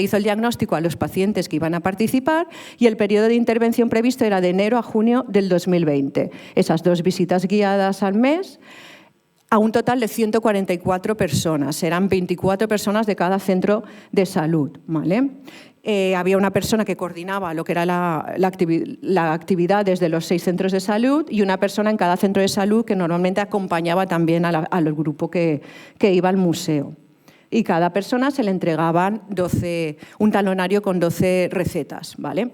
hizo el diagnóstico a los pacientes que iban a participar y el periodo de intervención previsto era de enero a junio del 2020. Esas 2 visitas guiadas al mes a un total de 144 personas. Eran 24 personas de cada centro de salud, ¿vale? Había una persona que coordinaba lo que era la actividad desde los 6 centros de salud y una persona en cada centro de salud que normalmente acompañaba también al grupo que iba al museo. Y cada persona se le entregaban un talonario con 12 recetas, ¿vale?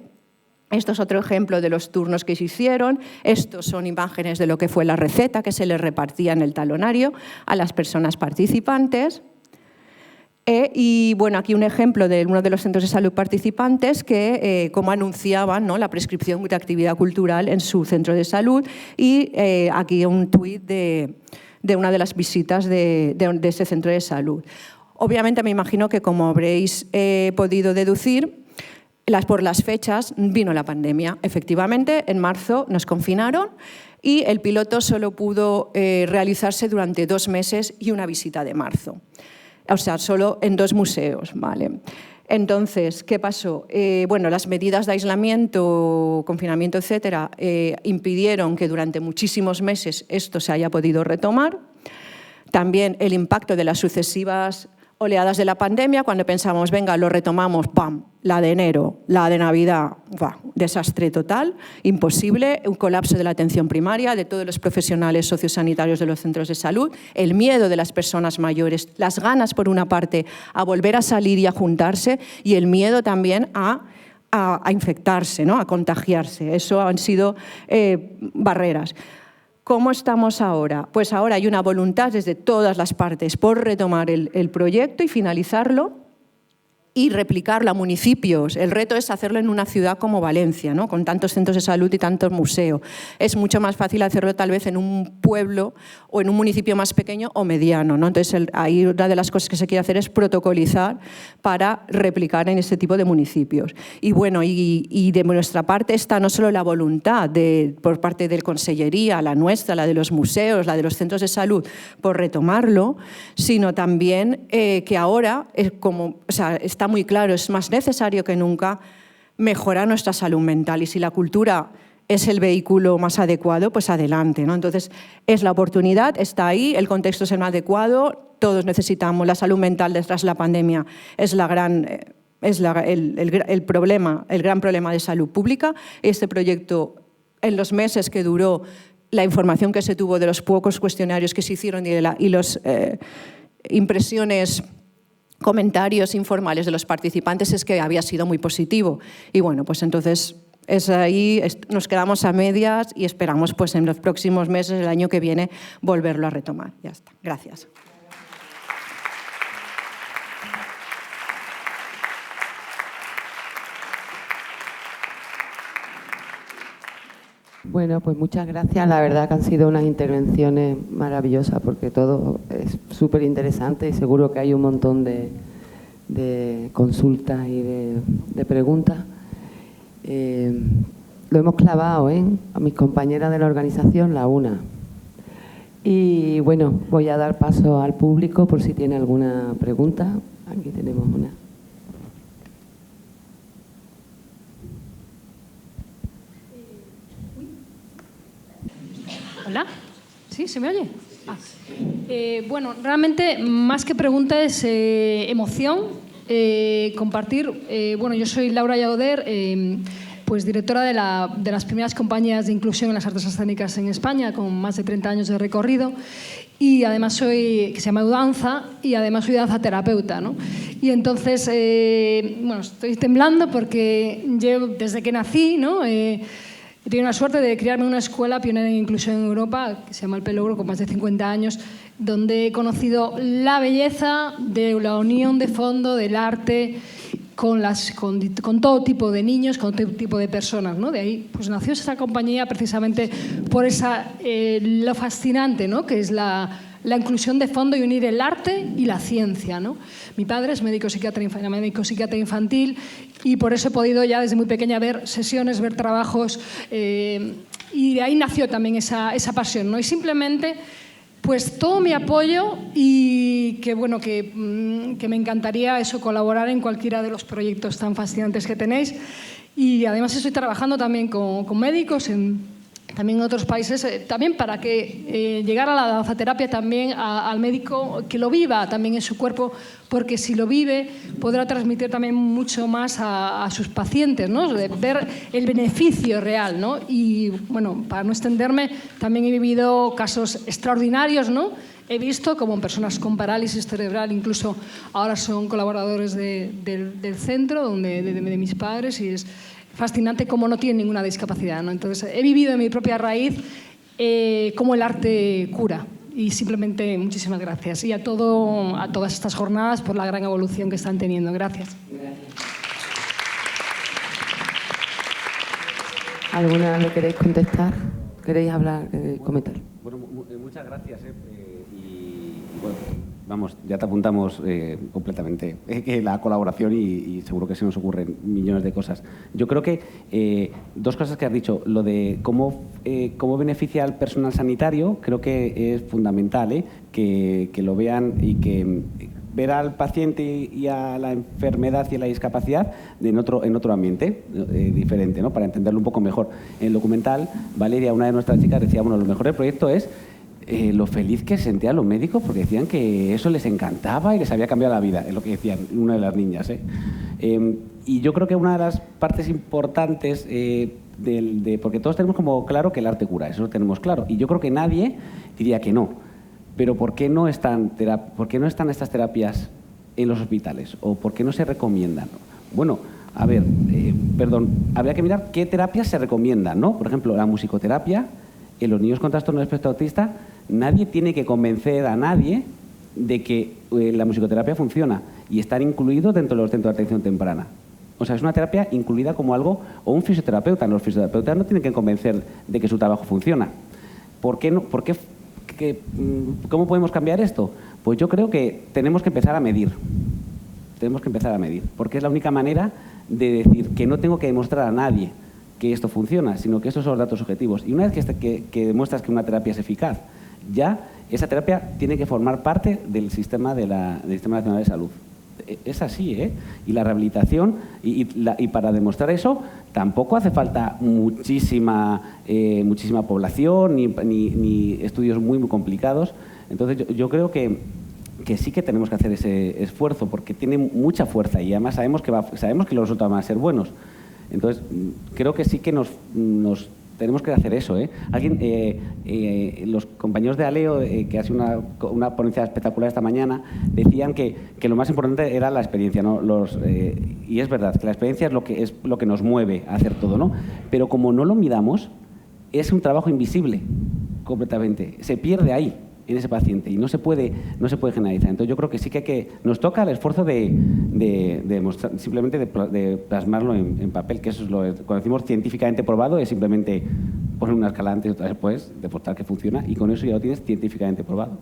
Esto es otro ejemplo de los turnos que se hicieron. Estos son imágenes de lo que fue la receta que se les repartía en el talonario a las personas participantes. Y bueno, aquí un ejemplo de uno de los centros de salud participantes que cómo anunciaban, ¿no?, la prescripción de actividad cultural en su centro de salud. Y aquí un tuit de una de las visitas de ese centro de salud. Obviamente me imagino que, como habréis podido deducir, por las fechas vino la pandemia. Efectivamente, en marzo nos confinaron y el piloto solo pudo realizarse durante 2 meses y una visita de marzo. O sea, solo en 2 museos, ¿vale? Entonces, ¿qué pasó? Bueno, las medidas de aislamiento, confinamiento, etcétera, impidieron que durante muchísimos meses esto se haya podido retomar. También el impacto de las sucesivas oleadas de la pandemia, cuando pensamos, venga, lo retomamos, ¡pam!, la de enero, la de Navidad, ¡buah!, desastre total, imposible, un colapso de la atención primaria, de todos los profesionales sociosanitarios de los centros de salud, el miedo de las personas mayores, las ganas, por una parte, a volver a salir y a juntarse, y el miedo también a infectarse, ¿no?, a contagiarse. Eso han sido barreras. ¿Cómo estamos ahora? Pues ahora hay una voluntad desde todas las partes por retomar el proyecto y finalizarlo y replicarlo a municipios. El reto es hacerlo en una ciudad como Valencia, ¿no?, con tantos centros de salud y tantos museos. Es mucho más fácil hacerlo tal vez en un pueblo o en un municipio más pequeño o mediano, ¿no? Entonces, ahí una de las cosas que se quiere hacer es protocolizar para replicar en este tipo de municipios. Y bueno, y de nuestra parte está no solo la voluntad por parte de la Consellería, la nuestra, la de los museos, la de los centros de salud, por retomarlo, sino también que ahora, está muy claro, es más necesario que nunca mejorar nuestra salud mental, y si la cultura es el vehículo más adecuado, pues adelante, ¿no? Entonces, es la oportunidad, está ahí, el contexto es el más adecuado, todos necesitamos la salud mental tras la pandemia, es el gran problema de salud pública. Este proyecto, en los meses que duró, la información que se tuvo de los pocos cuestionarios que se hicieron y las impresiones, comentarios informales de los participantes, es que había sido muy positivo. Y bueno, pues entonces nos quedamos a medias y esperamos pues en los próximos meses, el año que viene, volverlo a retomar. Ya está. Gracias. Bueno, pues muchas gracias. La verdad que han sido unas intervenciones maravillosas porque todo es súper interesante y seguro que hay un montón de consultas y de preguntas. Lo hemos clavado, a mis compañeras de la organización, la una. Y bueno, voy a dar paso al público por si tiene alguna pregunta. Aquí tenemos una. Hola, ¿sí? ¿Se me oye? Bueno, realmente más que pregunta es emoción compartir. Bueno, yo soy Laura Llauder, pues directora de las primeras compañías de inclusión en las artes escénicas en España, con más de 30 años de recorrido. Y además que se llama Eudanza, y además soy danza terapeuta, ¿no? Y entonces, bueno, estoy temblando porque yo, desde que nací, ¿no? He tenido la suerte de criarme en una escuela pionera en inclusión en Europa, que se llama El Pelogro, con más de 50 años, donde he conocido la belleza de la unión de fondo del arte con todo tipo de niños, con todo tipo de personas, ¿no? De ahí pues nació esa compañía precisamente por lo fascinante, ¿no? Que es la inclusión de fondo y unir el arte y la ciencia, ¿no? Mi padre es médico psiquiatra infantil y por eso he podido ya desde muy pequeña ver sesiones, ver trabajos y de ahí nació también esa pasión, ¿no? Y simplemente pues todo mi apoyo y que, bueno, que me encantaría eso, colaborar en cualquiera de los proyectos tan fascinantes que tenéis. Y además estoy trabajando también con médicos también en otros países, también para que llegar a la danzaterapia también al médico que lo viva también en su cuerpo, porque si lo vive podrá transmitir también mucho más a sus pacientes, ¿no? De ver el beneficio real, ¿no? Y bueno, para no extenderme, también he vivido casos extraordinarios, ¿no? He visto como personas con parálisis cerebral, incluso ahora son colaboradores del centro de mis padres, y es fascinante cómo no tienen ninguna discapacidad, ¿no? Entonces, he vivido en mi propia raíz cómo el arte cura. Y simplemente muchísimas gracias. Y a todas estas jornadas por la gran evolución que están teniendo. Gracias. ¿Alguna le queréis contestar? ¿Queréis hablar, comentar? Bueno, muchas gracias. Y bueno, vamos, ya te apuntamos completamente la colaboración y seguro que se nos ocurren millones de cosas. Yo creo que dos cosas que has dicho. Lo de cómo beneficia al personal sanitario, creo que es fundamental que lo vean y que ver al paciente y a la enfermedad y a la discapacidad en otro ambiente diferente, ¿no? Para entenderlo un poco mejor. En el documental, Valeria, una de nuestras chicas, decía, bueno, lo mejor del proyecto es lo feliz que sentían los médicos porque decían que eso les encantaba y les había cambiado la vida, es lo que decían una de las niñas. Y yo creo que una de las partes importantes, porque todos tenemos como claro que el arte cura, eso lo tenemos claro, y yo creo que nadie diría que no, pero ¿por qué no están estas terapias en los hospitales? ¿O por qué no se recomiendan? Bueno, a ver, habría que mirar qué terapias se recomiendan, ¿no? Por ejemplo, la musicoterapia. En los niños con trastorno del espectro autista, nadie tiene que convencer a nadie de que la musicoterapia funciona y están incluidos dentro de los centros de atención temprana. O sea, es una terapia incluida como algo, o un fisioterapeuta. Los fisioterapeutas no tienen que convencer de que su trabajo funciona. ¿Por qué no? ¿Cómo podemos cambiar esto? Pues yo creo que tenemos que empezar a medir. Porque es la única manera de decir que no tengo que demostrar a nadie que esto funciona, sino que estos son los datos objetivos. Y una vez que demuestras que una terapia es eficaz, ya esa terapia tiene que formar parte del Sistema Nacional de Salud. Es así, ¿eh? Y la rehabilitación, y para demostrar eso, tampoco hace falta muchísima población ni estudios muy complicados. Entonces yo creo que sí que tenemos que hacer ese esfuerzo, porque tiene mucha fuerza y además sabemos que los resultados van a ser buenos. Entonces, creo que sí que nos tenemos que hacer eso, ¿eh? Los compañeros de Aleo, que ha sido una ponencia espectacular esta mañana, decían que lo más importante era la experiencia, ¿no? Y es verdad, que la experiencia es lo que nos mueve a hacer todo, ¿no? Pero como no lo midamos, es un trabajo invisible, completamente. Se pierde ahí, en ese paciente, y no se puede generalizar. Entonces yo creo que sí que nos toca el esfuerzo de mostrar, simplemente de plasmarlo en papel, que eso es cuando decimos científicamente probado, es simplemente poner una escala antes y otra después, demostrar que funciona, y con eso ya lo tienes científicamente probado.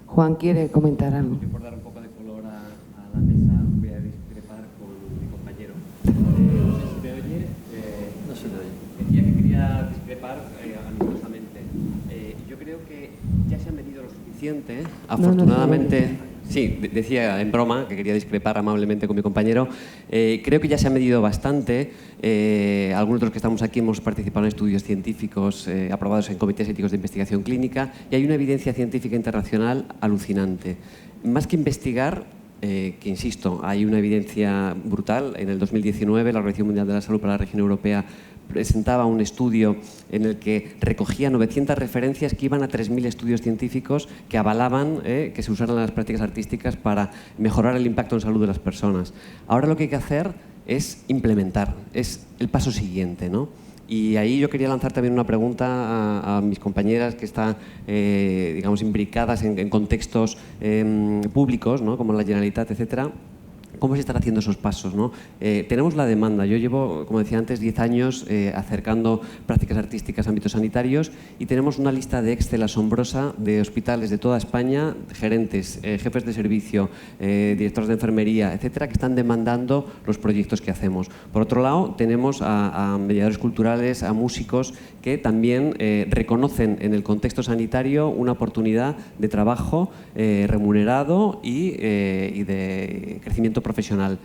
Juan quiere comentar algo. Por dar un poco de color a la mesa, voy a discrepar con mi compañero. No sé si me oye. No se me oye. Decía que quería discrepar amistosamente. Yo creo que ya se ha medido lo suficiente, afortunadamente. Sí, decía en broma que quería discrepar amablemente con mi compañero. Creo que ya se ha medido bastante. Algunos de los que estamos aquí hemos participado en estudios científicos aprobados en comités éticos de investigación clínica, y hay una evidencia científica internacional alucinante. Más que investigar, que insisto, hay una evidencia brutal. En el 2019 la Organización Mundial de la Salud para la región europea presentaba un estudio en el que recogía 900 referencias que iban a 3.000 estudios científicos que avalaban que se usaran las prácticas artísticas para mejorar el impacto en salud de las personas. Ahora lo que hay que hacer es implementar, es el paso siguiente, ¿no? Y ahí yo quería lanzar también una pregunta a mis compañeras que están, digamos, imbricadas en contextos públicos, ¿no? Como la Generalitat, etcétera. ¿Cómo se están haciendo esos pasos, ¿no? Tenemos la demanda. Yo llevo, como decía antes, 10 años acercando prácticas artísticas a ámbitos sanitarios y tenemos una lista de Excel asombrosa de hospitales de toda España, gerentes, jefes de servicio, directores de enfermería, etcétera, que están demandando los proyectos que hacemos. Por otro lado, tenemos a mediadores culturales, a músicos que también reconocen en el contexto sanitario una oportunidad de trabajo remunerado y de crecimiento profesional.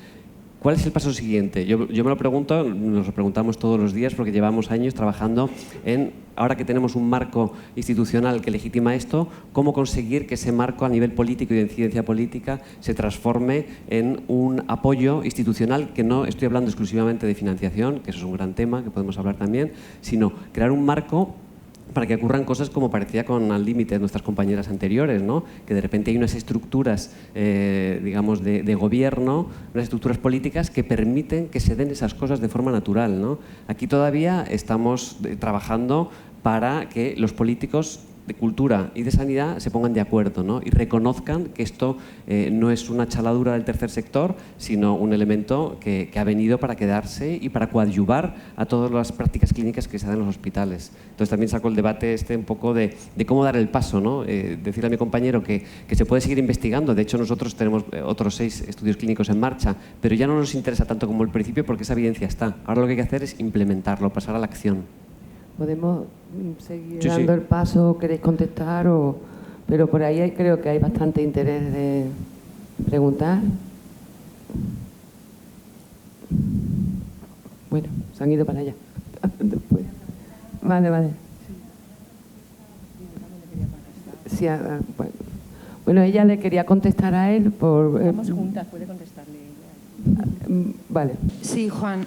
¿Cuál es el paso siguiente? Yo me lo pregunto, nos lo preguntamos todos los días porque llevamos años trabajando en, ahora que tenemos un marco institucional que legitima esto, cómo conseguir que ese marco a nivel político y de incidencia política se transforme en un apoyo institucional, que no estoy hablando exclusivamente de financiación, que eso es un gran tema que podemos hablar también, sino crear un marco para que ocurran cosas como parecía con Al Límite nuestras compañeras anteriores, ¿no? Que de repente hay unas estructuras, digamos, de gobierno, unas estructuras políticas que permiten que se den esas cosas de forma natural, ¿no? Aquí todavía estamos trabajando para que los políticos de cultura y de sanidad se pongan de acuerdo, ¿no? Y reconozcan que esto no es una chaladura del tercer sector, sino un elemento que ha venido para quedarse y para coadyuvar a todas las prácticas clínicas que se dan en los hospitales. Entonces también saco el debate un poco de cómo dar el paso, ¿no? Decirle a mi compañero que se puede seguir investigando. De hecho, nosotros tenemos otros 6 estudios clínicos en marcha, pero ya no nos interesa tanto como al principio porque esa evidencia está. Ahora lo que hay que hacer es implementarlo, pasar a la acción. ¿Podemos seguir dando el paso? ¿Queréis contestar? Pero por ahí creo que hay bastante interés de preguntar. Bueno, se han ido para allá. Después. Vale. Sí, bueno, ella le quería contestar a él por... Vamos juntas, puede contestarle ella. Vale. Sí, Juan.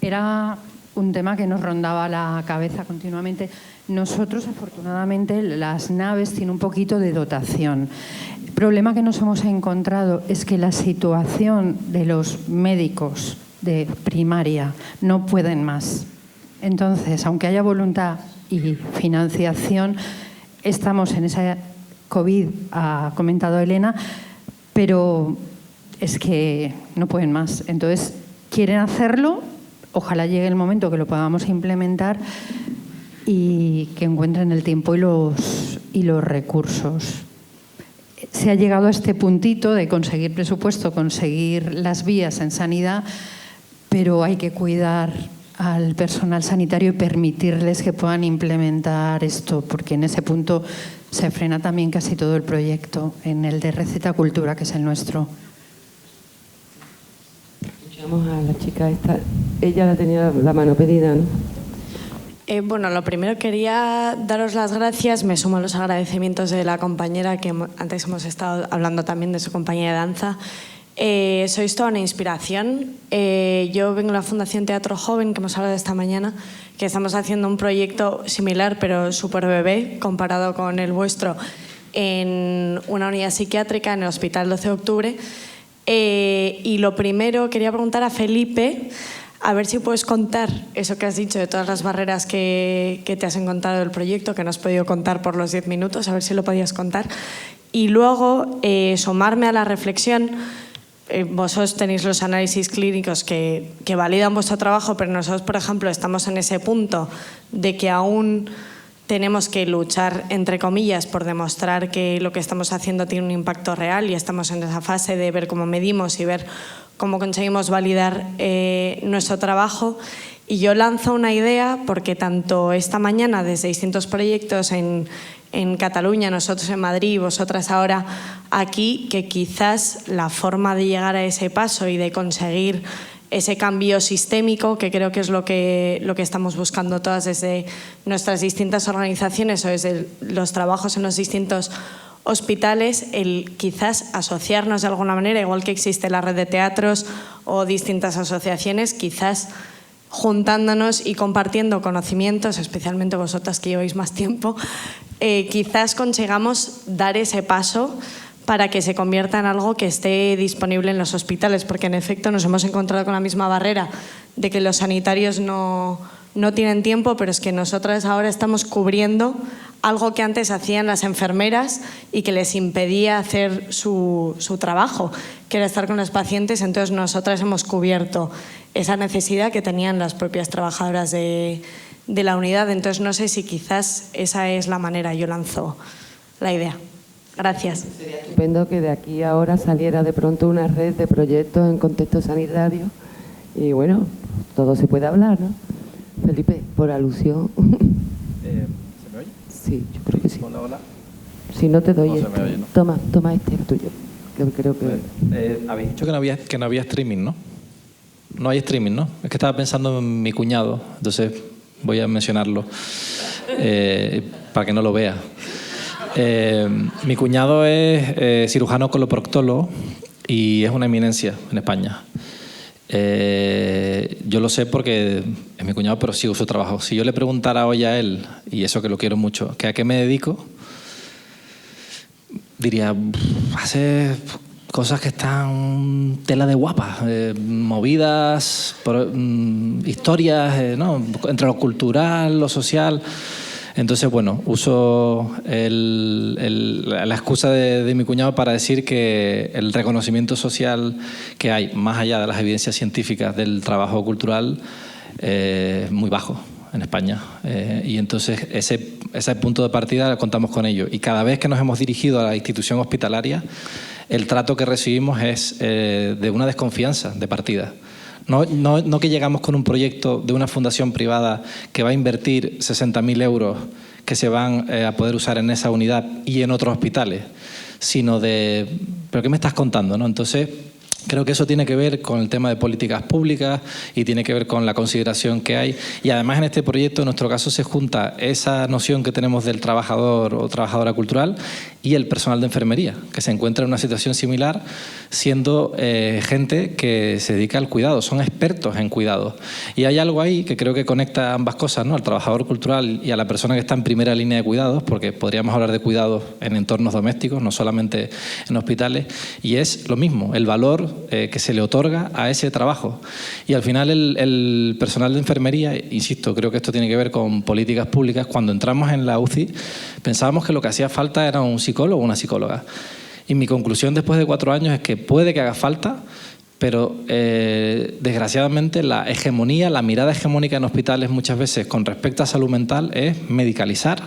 Era un tema que nos rondaba la cabeza continuamente. Nosotros, afortunadamente, las naves tienen un poquito de dotación. El problema que nos hemos encontrado es que la situación de los médicos de primaria no pueden más. Entonces, aunque haya voluntad y financiación, estamos en esa COVID, ha comentado Elena, pero es que no pueden más. Entonces, quieren hacerlo, ojalá llegue el momento que lo podamos implementar y que encuentren el tiempo y los recursos. Se ha llegado a este puntito de conseguir presupuesto, conseguir las vías en sanidad, pero hay que cuidar al personal sanitario y permitirles que puedan implementar esto, porque en ese punto se frena también casi todo el proyecto, en el de Receta Cultura, que es el nuestro. Vamos a la chica esta. Ella la tenía la mano pedida, ¿no? Bueno, lo primero quería daros las gracias. Me sumo a los agradecimientos de la compañera que antes hemos estado hablando también de su compañía de danza. Sois toda una inspiración. Yo vengo de la Fundación Teatro Joven, que hemos hablado esta mañana, que estamos haciendo un proyecto similar, pero súper bebé, comparado con el vuestro, en una unidad psiquiátrica en el Hospital 12 de Octubre. Y lo primero, quería preguntar a Felipe, a ver si puedes contar eso que has dicho de todas las barreras que te has encontrado del proyecto, que no has podido contar por los 10 minutos, a ver si lo podías contar. Y luego, sumarme a la reflexión. Vosotros tenéis los análisis clínicos que validan vuestro trabajo, pero nosotros, por ejemplo, estamos en ese punto de que aún tenemos que luchar, entre comillas, por demostrar que lo que estamos haciendo tiene un impacto real, y estamos en esa fase de ver cómo medimos y ver cómo conseguimos validar nuestro trabajo. Y yo lanzo una idea, porque tanto esta mañana desde distintos proyectos en Cataluña, nosotros en Madrid y vosotras ahora aquí, que quizás la forma de llegar a ese paso y de conseguir ese cambio sistémico, que creo que es lo que estamos buscando todas desde nuestras distintas organizaciones o desde los trabajos en los distintos hospitales, el quizás asociarnos de alguna manera, igual que existe la red de teatros o distintas asociaciones, quizás juntándonos y compartiendo conocimientos, especialmente vosotras que lleváis más tiempo, quizás consigamos dar ese paso para que se convierta en algo que esté disponible en los hospitales, porque en efecto nos hemos encontrado con la misma barrera de que los sanitarios no tienen tiempo, pero es que nosotras ahora estamos cubriendo algo que antes hacían las enfermeras y que les impedía hacer su trabajo, que era estar con los pacientes. Entonces nosotras hemos cubierto esa necesidad que tenían las propias trabajadoras de la unidad. Entonces no sé si quizás esa es la manera, yo lanzo la idea. Gracias. Sería estupendo que de aquí a ahora saliera de pronto una red de proyectos en contexto sanitario y bueno, todo se puede hablar, ¿no? Felipe, por alusión. ¿Se me oye? Sí, yo creo que sí. Hola, hola. Si no te doy No se este. me oye, ¿no? Toma este, el tuyo. Que creo que... Habéis dicho que no había streaming, ¿no? No hay streaming, ¿no? Es que estaba pensando en mi cuñado, entonces voy a mencionarlo para que no lo vea. Mi cuñado es cirujano coloproctólogo y es una eminencia en España. Yo lo sé porque es mi cuñado, pero sigo su trabajo. Si yo le preguntara hoy a él, y eso que lo quiero mucho, que a qué me dedico, diría, hace cosas que están tela de guapas, movidas, historias, ¿no? Entre lo cultural, lo social. Entonces, bueno, uso la excusa de mi cuñado para decir que el reconocimiento social que hay, más allá de las evidencias científicas del trabajo cultural, es muy bajo en España. Y entonces ese punto de partida contamos con ello. Y cada vez que nos hemos dirigido a la institución hospitalaria, el trato que recibimos es de una desconfianza de partida. No que llegamos con un proyecto de una fundación privada que va a invertir 60.000 euros que se van a poder usar en esa unidad y en otros hospitales, sino de, ¿pero qué me estás contando, no? Entonces, creo que eso tiene que ver con el tema de políticas públicas y tiene que ver con la consideración que hay. Y además en este proyecto, en nuestro caso, se junta esa noción que tenemos del trabajador o trabajadora cultural y el personal de enfermería, que se encuentra en una situación similar, siendo gente que se dedica al cuidado, son expertos en cuidado. Y hay algo ahí que creo que conecta ambas cosas, ¿no? Al trabajador cultural y a la persona que está en primera línea de cuidados, porque podríamos hablar de cuidados en entornos domésticos, no solamente en hospitales, y es lo mismo, el valor que se le otorga a ese trabajo. Y al final el personal de enfermería, insisto, creo que esto tiene que ver con políticas públicas. Cuando entramos en la UCI pensábamos que lo que hacía falta era un psicólogo o una psicóloga. Y mi conclusión después de 4 años es que puede que haga falta, pero desgraciadamente la hegemonía, la mirada hegemónica en hospitales muchas veces con respecto a salud mental es medicalizar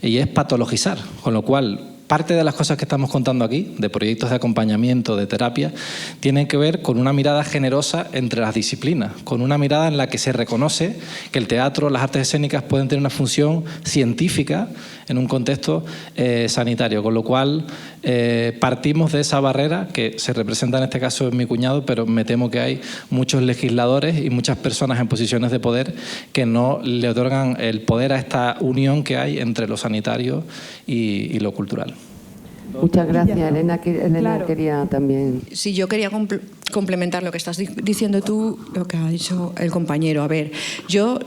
y es patologizar, con lo cual parte de las cosas que estamos contando aquí, de proyectos de acompañamiento, de terapia, tienen que ver con una mirada generosa entre las disciplinas, con una mirada en la que se reconoce que el teatro, las artes escénicas pueden tener una función científica en un contexto sanitario, con lo cual partimos de esa barrera que se representa en este caso en mi cuñado, pero me temo que hay muchos legisladores y muchas personas en posiciones de poder que no le otorgan el poder a esta unión que hay entre lo sanitario y lo cultural. Muchas gracias, Elena. Elena Claro. quería también... Sí, yo quería complementar lo que estás diciendo tú, lo que ha dicho el compañero. A ver, yo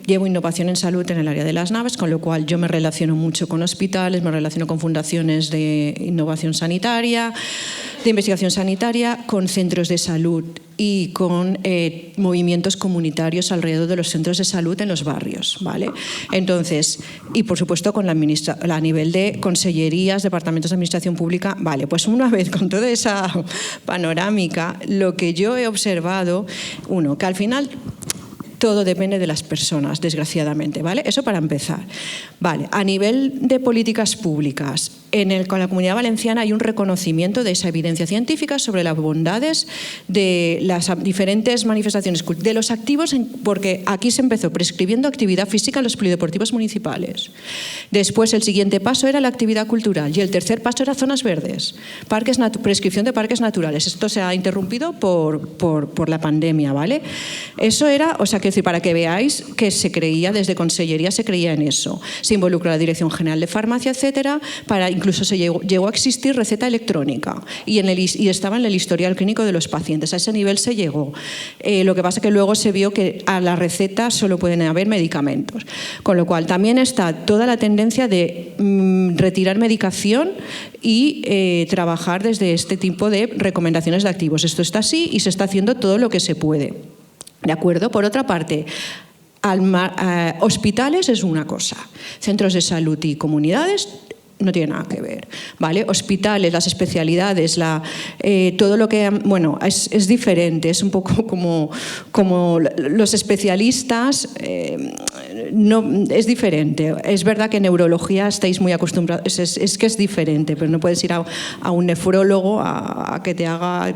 llevo innovación en salud en el área de las naves, con lo cual yo me relaciono mucho con hospitales, me relaciono con fundaciones de innovación sanitaria, de investigación sanitaria, con centros de salud y con movimientos comunitarios alrededor de los centros de salud en los barrios, ¿vale? Entonces, y por supuesto con a nivel de consellerías, departamentos de administración pública, vale, pues una vez con toda esa panorámica, lo que yo he observado, que al final todo depende de las personas, desgraciadamente, ¿vale? Eso para empezar. Vale, a nivel de políticas públicas, con la Comunidad Valenciana hay un reconocimiento de esa evidencia científica sobre las bondades de las diferentes manifestaciones de los activos, porque aquí se empezó prescribiendo actividad física en los polideportivos municipales. Después el siguiente paso era la actividad cultural y el tercer paso era zonas verdes, prescripción de parques naturales. Esto se ha interrumpido por la pandemia, ¿vale? Eso era, o sea, quiero decir, para que veáis que se creía, desde Consellería se creía en eso. Se involucró la Dirección General de Farmacia, etcétera, incluso se llegó a existir receta electrónica y estaba en el historial clínico de los pacientes. A ese nivel se llegó. Lo que pasa es que luego se vio que a la receta solo pueden haber medicamentos. Con lo cual también está toda la tendencia de retirar medicación y trabajar desde este tipo de recomendaciones de activos. Esto está así y se está haciendo todo lo que se puede. ¿De acuerdo? Por otra parte, hospitales es una cosa, centros de salud y comunidades no tiene nada que ver, ¿vale? Hospitales, las especialidades, todo lo que... Bueno, es diferente, es un poco como los especialistas, no, es diferente. Es verdad que en neurología estáis muy acostumbrados, es que es diferente, pero no puedes ir a un nefrólogo a que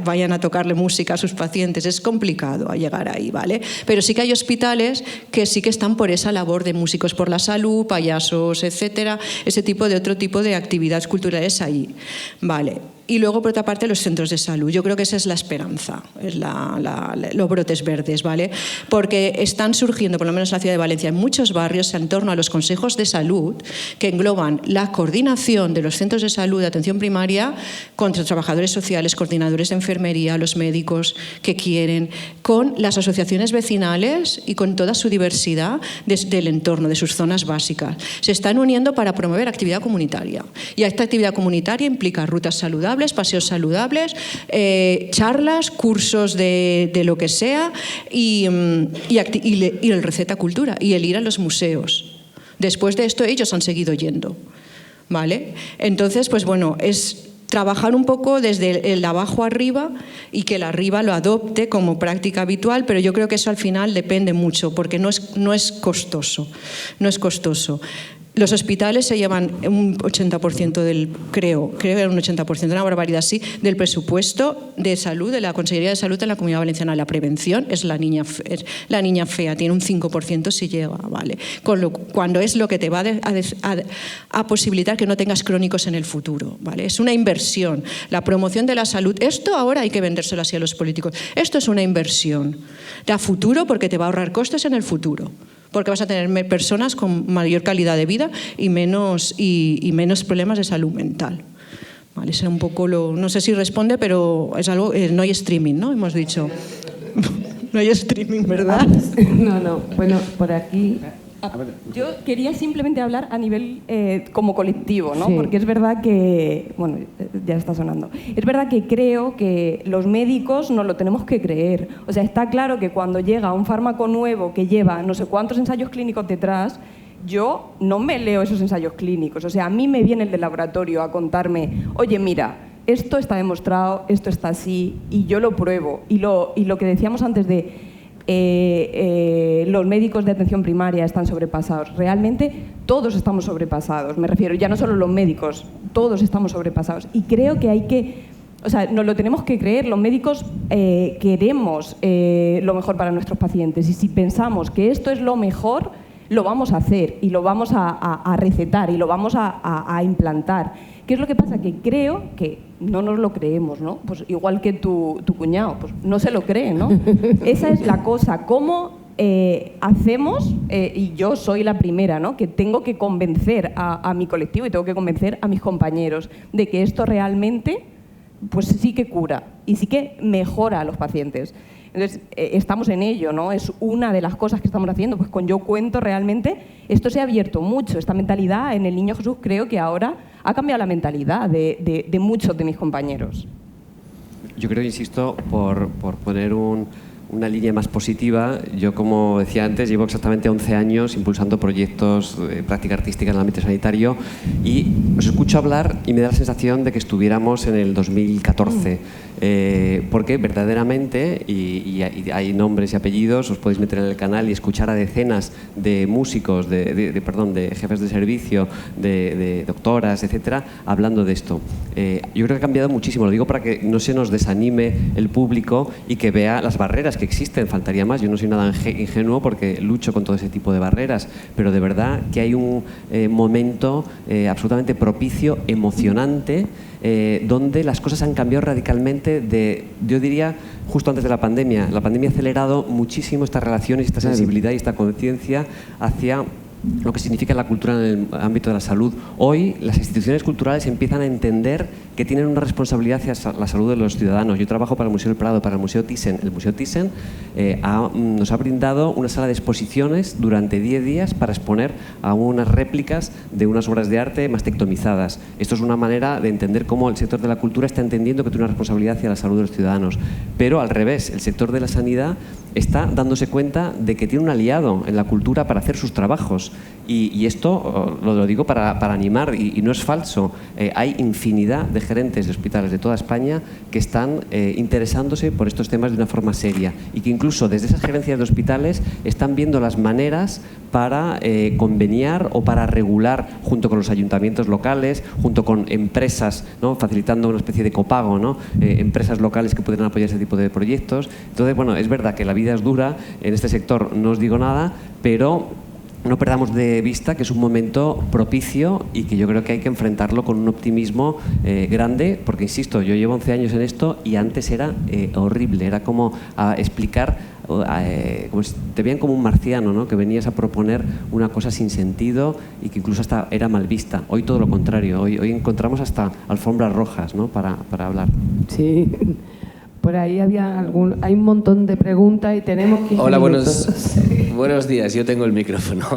vayan a tocarle música a sus pacientes, es complicado a llegar ahí, ¿vale? Pero sí que hay hospitales que sí que están por esa labor de músicos por la salud, payasos, etcétera, ese tipo de otro tipo de actividades culturales ahí, vale. Y luego, por otra parte, los centros de salud. Yo creo que esa es la esperanza, es los brotes verdes, ¿vale? Porque están surgiendo, por lo menos en la ciudad de Valencia, en muchos barrios en torno a los consejos de salud que engloban la coordinación de los centros de salud de atención primaria con los trabajadores sociales, coordinadores de enfermería, los médicos que quieren, con las asociaciones vecinales y con toda su diversidad del entorno, de sus zonas básicas. Se están uniendo para promover actividad comunitaria. Y esta actividad comunitaria implica rutas saludables, paseos saludables, charlas, cursos de lo que sea y el receta cultura y el ir a los museos. Después de esto ellos han seguido yendo, ¿vale? Entonces, pues bueno, es trabajar un poco desde el abajo arriba y que el arriba lo adopte como práctica habitual, pero yo creo que eso al final depende mucho porque no es costoso, no es costoso. Los hospitales se llevan un 80% creo que era un 80%, una barbaridad así, del presupuesto de salud, de la Consellería de Salud en la Comunidad Valenciana. La prevención es la niña fea, tiene un 5% si llega, ¿vale? Cuando es lo que te va a posibilitar que no tengas crónicos en el futuro, ¿vale? Es una inversión. La promoción de la salud, esto ahora hay que vendérselo así a los políticos. Esto es una inversión a futuro porque te va a ahorrar costes en el futuro. Porque vas a tener personas con mayor calidad de vida y menos problemas de salud mental. Vale, ese es un poco no sé si responde, pero es algo. No hay streaming, ¿no? Hemos dicho. No hay streaming, ¿verdad? No. Bueno, por aquí. Yo quería simplemente hablar a nivel como colectivo, ¿no? Sí. Porque es verdad que, bueno, ya está sonando, es verdad que creo que los médicos nos lo tenemos que creer. O sea, está claro que cuando llega un fármaco nuevo que lleva no sé cuántos ensayos clínicos detrás, yo no me leo esos ensayos clínicos. O sea, a mí me viene el del laboratorio a contarme, oye, mira, esto está demostrado, esto está así, y yo lo pruebo. Y lo que decíamos antes de los médicos de atención primaria están sobrepasados. Realmente todos estamos sobrepasados, me refiero, ya no solo los médicos, todos estamos sobrepasados. Y creo que hay que, o sea, nos lo tenemos que creer, los médicos queremos lo mejor para nuestros pacientes y si pensamos que esto es lo mejor, lo vamos a hacer y lo vamos a recetar y lo vamos a implantar. ¿Qué es lo que pasa? Que creo que no nos lo creemos, ¿no? Pues igual que tu cuñado, pues no se lo cree, ¿no? Esa es la cosa. ¿Cómo hacemos? Y yo soy la primera, ¿no? Que tengo que convencer a mi colectivo y tengo que convencer a mis compañeros de que esto realmente pues sí que cura y sí que mejora a los pacientes. Entonces, estamos en ello, ¿no? Es una de las cosas que estamos haciendo. Pues con Yo Cuento realmente esto se ha abierto mucho. Esta mentalidad en el Niño Jesús creo que ahora ha cambiado la mentalidad de muchos de mis compañeros. Yo creo, insisto, por poner un una línea más positiva. Yo, como decía antes, llevo exactamente 11 años impulsando proyectos de práctica artística en el ámbito sanitario y os escucho hablar y me da la sensación de que estuviéramos en el 2014, porque verdaderamente, y hay nombres y apellidos, os podéis meter en el canal y escuchar a decenas de músicos, de jefes de servicio, de doctoras, etcétera, hablando de esto. Yo creo que ha cambiado muchísimo, lo digo para que no se nos desanime el público y que vea las barreras que existen, faltaría más. Yo no soy nada ingenuo porque lucho con todo ese tipo de barreras, pero de verdad que hay un momento absolutamente propicio, emocionante, donde las cosas han cambiado radicalmente yo diría, justo antes de la pandemia. La pandemia ha acelerado muchísimo estas relaciones, esta sensibilidad y esta conciencia hacia lo que significa la cultura en el ámbito de la salud. Hoy las instituciones culturales empiezan a entender que tienen una responsabilidad hacia la salud de los ciudadanos. Yo trabajo para el Museo del Prado, para el Museo Thyssen. El Museo Thyssen nos ha brindado una sala de exposiciones durante 10 días para exponer a unas réplicas de unas obras de arte mastectomizadas. Esto es una manera de entender cómo el sector de la cultura está entendiendo que tiene una responsabilidad hacia la salud de los ciudadanos. Pero al revés, el sector de la sanidad está dándose cuenta de que tiene un aliado en la cultura para hacer sus trabajos. Y esto lo digo para animar, y no es falso. Hay infinidad de gerentes de hospitales de toda España que están interesándose por estos temas de una forma seria y que incluso desde esas gerencias de hospitales están viendo las maneras para conveniar o para regular junto con los ayuntamientos locales, junto con empresas, ¿no?, facilitando una especie de copago, ¿no?, empresas locales que pueden apoyar ese tipo de proyectos. Entonces, bueno, es verdad que la vida es dura en este sector, no os digo nada, pero no perdamos de vista que es un momento propicio y que yo creo que hay que enfrentarlo con un optimismo grande, porque insisto, yo llevo 11 años en esto y antes era horrible, era como explicar, como si te veían como un marciano, ¿no?, que venías a proponer una cosa sin sentido y que incluso hasta era mal vista. Hoy todo lo contrario, hoy encontramos hasta alfombras rojas, ¿no?, para hablar. Sí. Por ahí hay un montón de preguntas y tenemos 15 Hola, minutos. buenos días, yo tengo el micrófono.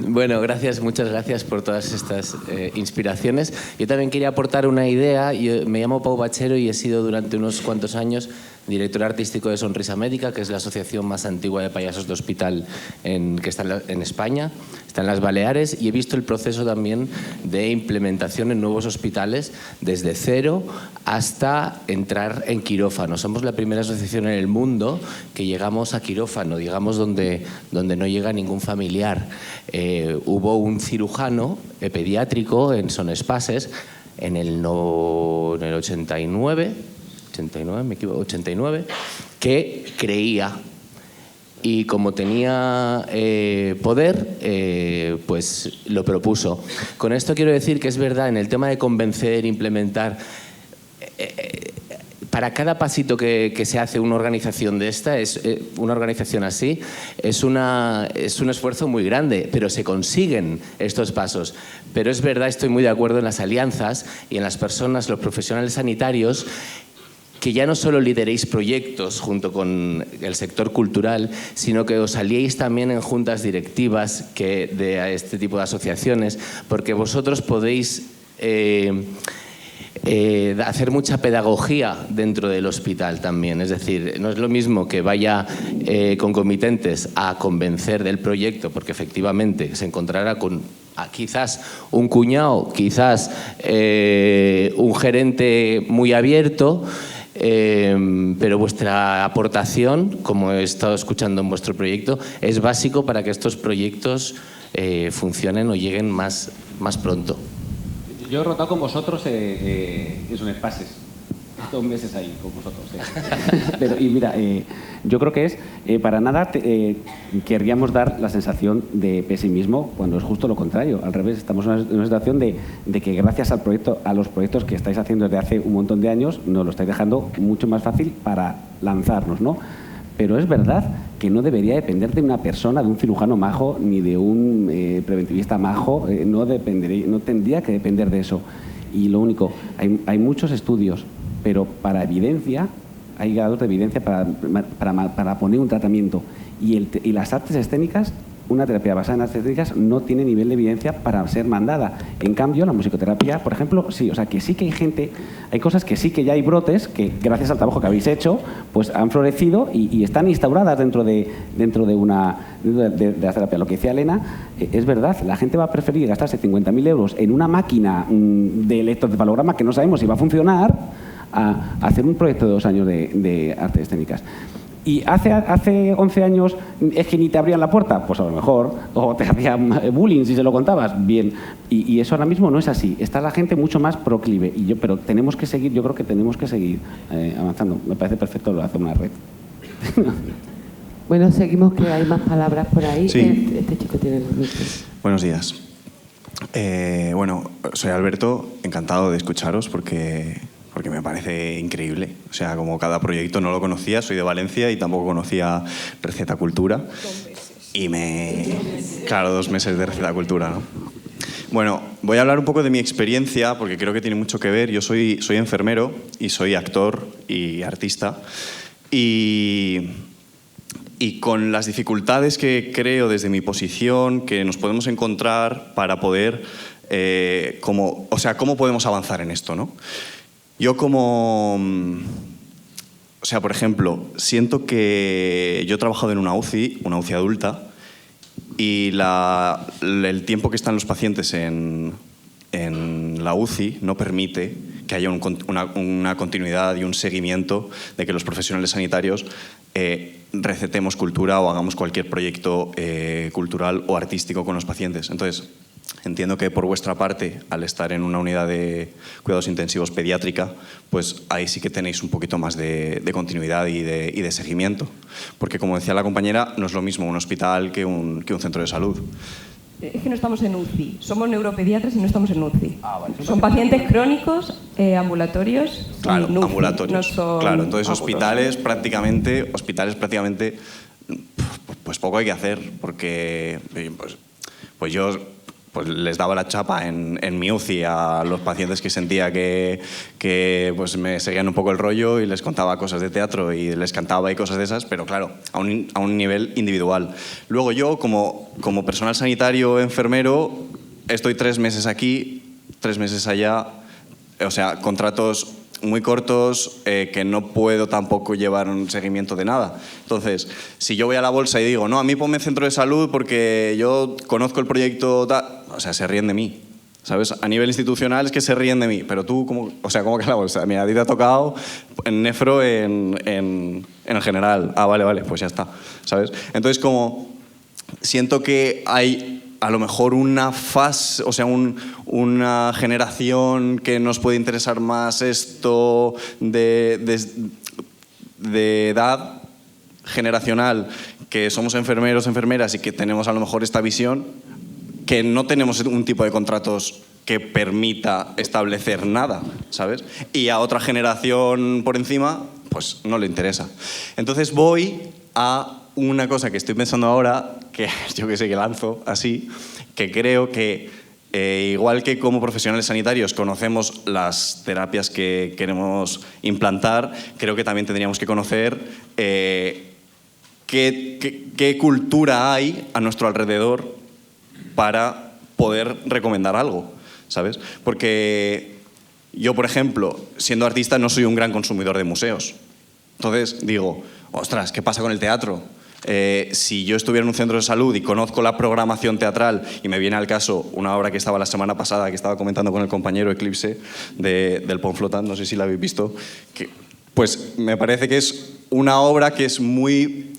Bueno, muchas gracias por todas estas inspiraciones. Yo también quería aportar una idea. Yo me llamo Pau Bachero y he sido durante unos cuantos años director artístico de Sonrisa Médica, que es la asociación más antigua de payasos de hospital que está en España, está en las Baleares, y he visto el proceso también de implementación en nuevos hospitales desde cero hasta entrar en quirófano. Somos la primera asociación en el mundo que llegamos a quirófano, digamos donde no llega ningún familiar. Hubo un cirujano pediátrico en Son Espases en el 89, me equivoco, 89, que creía, y como tenía poder, pues lo propuso. Con esto quiero decir que es verdad, en el tema de convencer, implementar, para cada pasito que se hace una organización de esta, una organización así, es un esfuerzo muy grande, pero se consiguen estos pasos. Pero es verdad, estoy muy de acuerdo en las alianzas y en las personas, los profesionales sanitarios, que ya no solo lideréis proyectos junto con el sector cultural, sino que os aliéis también en juntas directivas de este tipo de asociaciones, porque vosotros podéis hacer mucha pedagogía dentro del hospital también. Es decir, no es lo mismo que vaya concomitentes a convencer del proyecto, porque efectivamente se encontrará con quizás un cuñado, quizás un gerente muy abierto, pero vuestra aportación, como he estado escuchando en vuestro proyecto, es básico para que estos proyectos funcionen o lleguen más pronto. Yo he rotado con vosotros en Son Espases. 2 meses ahí con vosotros. Pero, y mira, yo creo que para nada querríamos dar la sensación de pesimismo cuando es justo lo contrario. Al revés, estamos en una situación de que gracias a los proyectos que estáis haciendo desde hace un montón de años, nos lo estáis dejando mucho más fácil para lanzarnos, ¿no? Pero es verdad que no debería depender de una persona, de un cirujano majo, ni de un preventivista majo, no tendría que depender de eso. Y lo único, hay muchos estudios, pero para evidencia, hay grados de evidencia para poner un tratamiento. Y las artes escénicas una terapia basada en artes técnicas no tiene nivel de evidencia para ser mandada. En cambio, la musicoterapia, por ejemplo, sí. O sea, que sí que hay gente, hay cosas que sí que ya hay brotes que, gracias al trabajo que habéis hecho, pues han florecido y están instauradas dentro de la terapia. Lo que decía Elena es verdad. La gente va a preferir gastarse 50.000 euros en una máquina de electroencefalograma que no sabemos si va a funcionar a hacer un proyecto de 2 años de artes escénicas. ¿Y hace 11 años es que ni te abrían la puerta? Pues a lo mejor. O te hacían bullying si se lo contabas. Bien. Y eso ahora mismo no es así. Está la gente mucho más proclive. Pero tenemos que seguir, yo creo que tenemos que seguir avanzando. Me parece perfecto lo de hacer una red. Bueno, seguimos, que hay más palabras por ahí. Sí. Este chico tiene los micro. Buenos días. Bueno, soy Alberto, encantado de escucharos porque me parece increíble. O sea, como cada proyecto no lo conocía, soy de Valencia y tampoco conocía Receta Cultura. 2 meses. Claro, 2 meses de Receta Cultura, ¿no? Bueno, voy a hablar un poco de mi experiencia porque creo que tiene mucho que ver. Yo soy enfermero y soy actor y artista. Y con las dificultades que creo desde mi posición que nos podemos encontrar para poder, cómo podemos avanzar en esto, ¿no? Yo por ejemplo, siento que yo he trabajado en una UCI adulta, y el tiempo que están los pacientes en la UCI no permite que haya una continuidad y un seguimiento de que los profesionales sanitarios recetemos cultura o hagamos cualquier proyecto cultural o artístico con los pacientes. Entonces, entiendo que por vuestra parte, al estar en una unidad de cuidados intensivos pediátrica, pues ahí sí que tenéis un poquito más de continuidad y de seguimiento. Porque, como decía la compañera, no es lo mismo un hospital que un centro de salud. Es que no estamos en UCI, somos neuropediatras y no estamos en UCI. Vale. Son pacientes crónicos, ambulatorios. Claro, UCI, ambulatorios. No son claro, entonces agudos. hospitales prácticamente, pues poco hay que hacer, porque pues yo les daba la chapa en mi UCI a los pacientes que sentía que pues me seguían un poco el rollo, y les contaba cosas de teatro y les cantaba y cosas de esas, pero claro, a un nivel individual. Luego yo, como personal sanitario enfermero, estoy 3 meses aquí, 3 meses allá, o sea, contratos muy cortos, que no puedo tampoco llevar un seguimiento de nada. Entonces, si yo voy a la bolsa y digo, no, a mí ponme centro de salud porque yo conozco el proyecto, o sea, se ríen de mí, ¿sabes? A nivel institucional es que se ríen de mí, pero tú, ¿cómo que la bolsa? Mira, a ti te ha tocado en nefro en el general. Ah, vale, pues ya está, ¿sabes? Entonces, como siento que hay a lo mejor una fase, o sea, una generación que nos puede interesar más esto de edad generacional, que somos enfermeros, enfermeras y que tenemos a lo mejor esta visión, que no tenemos un tipo de contratos que permita establecer nada, ¿sabes? Y a otra generación por encima, pues no le interesa. Entonces voy a una cosa que estoy pensando ahora, que yo que sé, que lanzo así, que creo que igual que como profesionales sanitarios conocemos las terapias que queremos implantar, creo que también tendríamos que conocer qué cultura hay a nuestro alrededor para poder recomendar algo, ¿sabes? Porque yo, por ejemplo, siendo artista, no soy un gran consumidor de museos. Entonces digo, ostras, ¿qué pasa con el teatro? Si yo estuviera en un centro de salud y conozco la programación teatral, y me viene al caso una obra que estaba la semana pasada, que estaba comentando con el compañero Eclipse del Pont Flotant, no sé si la habéis visto, pues me parece que es una obra que es muy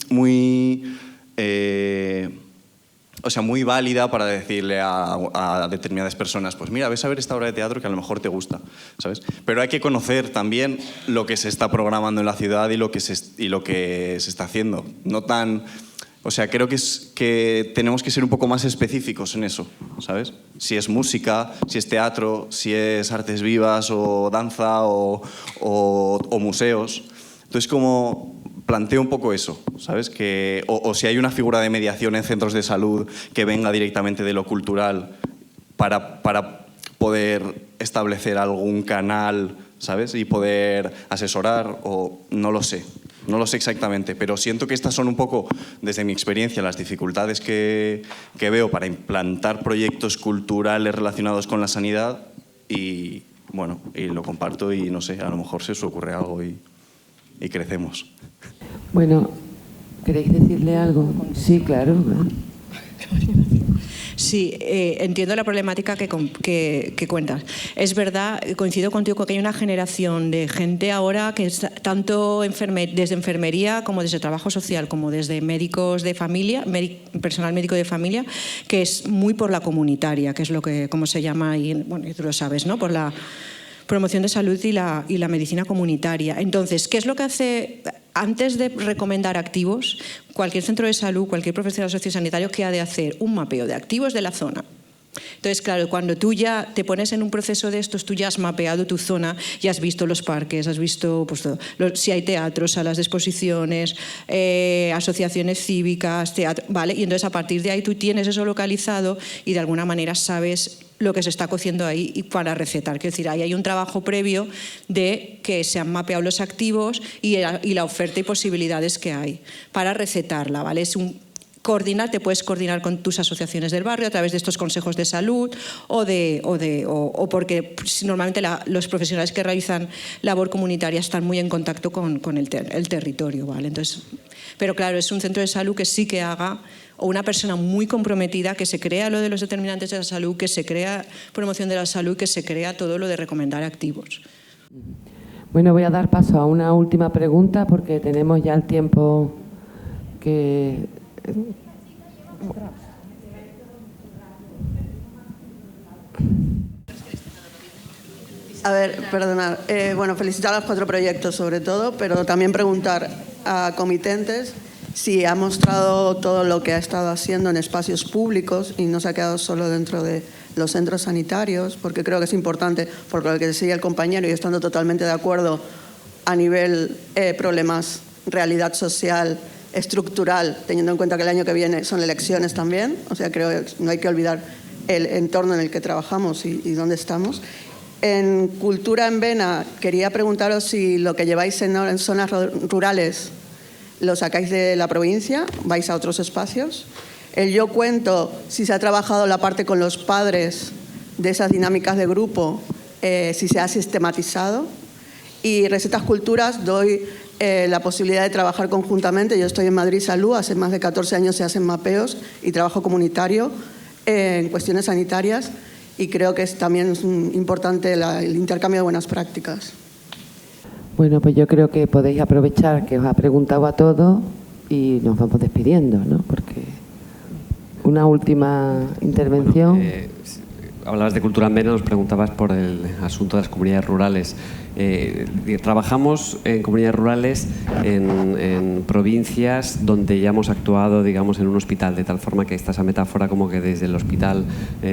válida para decirle a determinadas personas, pues mira, ves a ver esta obra de teatro que a lo mejor te gusta, ¿sabes? Pero hay que conocer también lo que se está programando en la ciudad y lo que se está haciendo. No tan... O sea, creo que tenemos que ser un poco más específicos en eso, ¿sabes? Si es música, si es teatro, si es artes vivas o danza o museos. Entonces, como planteo un poco eso, ¿sabes? O si hay una figura de mediación en centros de salud que venga directamente de lo cultural para poder establecer algún canal, ¿sabes? Y poder asesorar, o no lo sé. No lo sé exactamente, pero siento que estas son un poco, desde mi experiencia, las dificultades que veo para implantar proyectos culturales relacionados con la sanidad y, bueno, y lo comparto y no sé, a lo mejor se os ocurre algo y crecemos. Bueno, ¿queréis decirle algo? Sí, claro. Sí, entiendo la problemática que cuentas. Es verdad, coincido contigo que hay una generación de gente ahora que es tanto desde enfermería como desde trabajo social, como desde médicos de familia, personal médico de familia, que es muy por la comunitaria, que es lo que, como se llama ahí, bueno, tú lo sabes, ¿no? Por la promoción de salud y la medicina comunitaria. Entonces, ¿qué es lo que hace? Antes de recomendar activos, cualquier centro de salud, cualquier profesional sociosanitario, ¿qué ha de hacer? Un mapeo de activos de la zona. Entonces, claro, cuando tú ya te pones en un proceso de estos, tú ya has mapeado tu zona, ya has visto los parques, has visto pues, todo, si hay teatros, salas de exposiciones, asociaciones cívicas, teatro, ¿vale? Y entonces a partir de ahí tú tienes eso localizado y de alguna manera sabes lo que se está cociendo ahí y para recetar. Quiero decir, ahí hay un trabajo previo de que se han mapeado los activos y la oferta y posibilidades que hay para recetarla, ¿vale? Es te puedes coordinar con tus asociaciones del barrio a través de estos consejos de salud o porque normalmente los profesionales que realizan labor comunitaria están muy en contacto con el territorio, ¿vale? Entonces, pero claro, es un centro de salud que sí que haga, o una persona muy comprometida que se crea lo de los determinantes de la salud, que se crea promoción de la salud, que se crea todo lo de recomendar activos. Bueno, voy a dar paso a una última pregunta porque tenemos ya el tiempo que... A ver, perdonad. Bueno, felicitar a los 4 proyectos sobre todo, pero también preguntar a comitentes si ha mostrado todo lo que ha estado haciendo en espacios públicos y no se ha quedado solo dentro de los centros sanitarios, porque creo que es importante, por lo que decía el compañero, y estando totalmente de acuerdo a nivel problemas, realidad social, estructural, teniendo en cuenta que el año que viene son elecciones también, o sea, creo que no hay que olvidar el entorno en el que trabajamos y dónde estamos. En Cultura en Vena, quería preguntaros si lo que lleváis en zonas rurales lo sacáis de la provincia, vais a otros espacios. El Yo Cuento, si se ha trabajado la parte con los padres de esas dinámicas de grupo, si se ha sistematizado. Y Recetas Culturas, doy la posibilidad de trabajar conjuntamente. Yo estoy en Madrid Salud, hace más de 14 años se hacen mapeos y trabajo comunitario en cuestiones sanitarias y creo que también es importante el intercambio de buenas prácticas. Bueno, pues yo creo que podéis aprovechar que os ha preguntado a todos y nos vamos despidiendo, ¿no? Porque una última intervención. Bueno, hablabas de Cultura en Vena, nos preguntabas por el asunto de las comunidades rurales. Trabajamos en comunidades rurales en provincias donde ya hemos actuado, digamos, en un hospital, de tal forma que está esa metáfora como que desde el hospital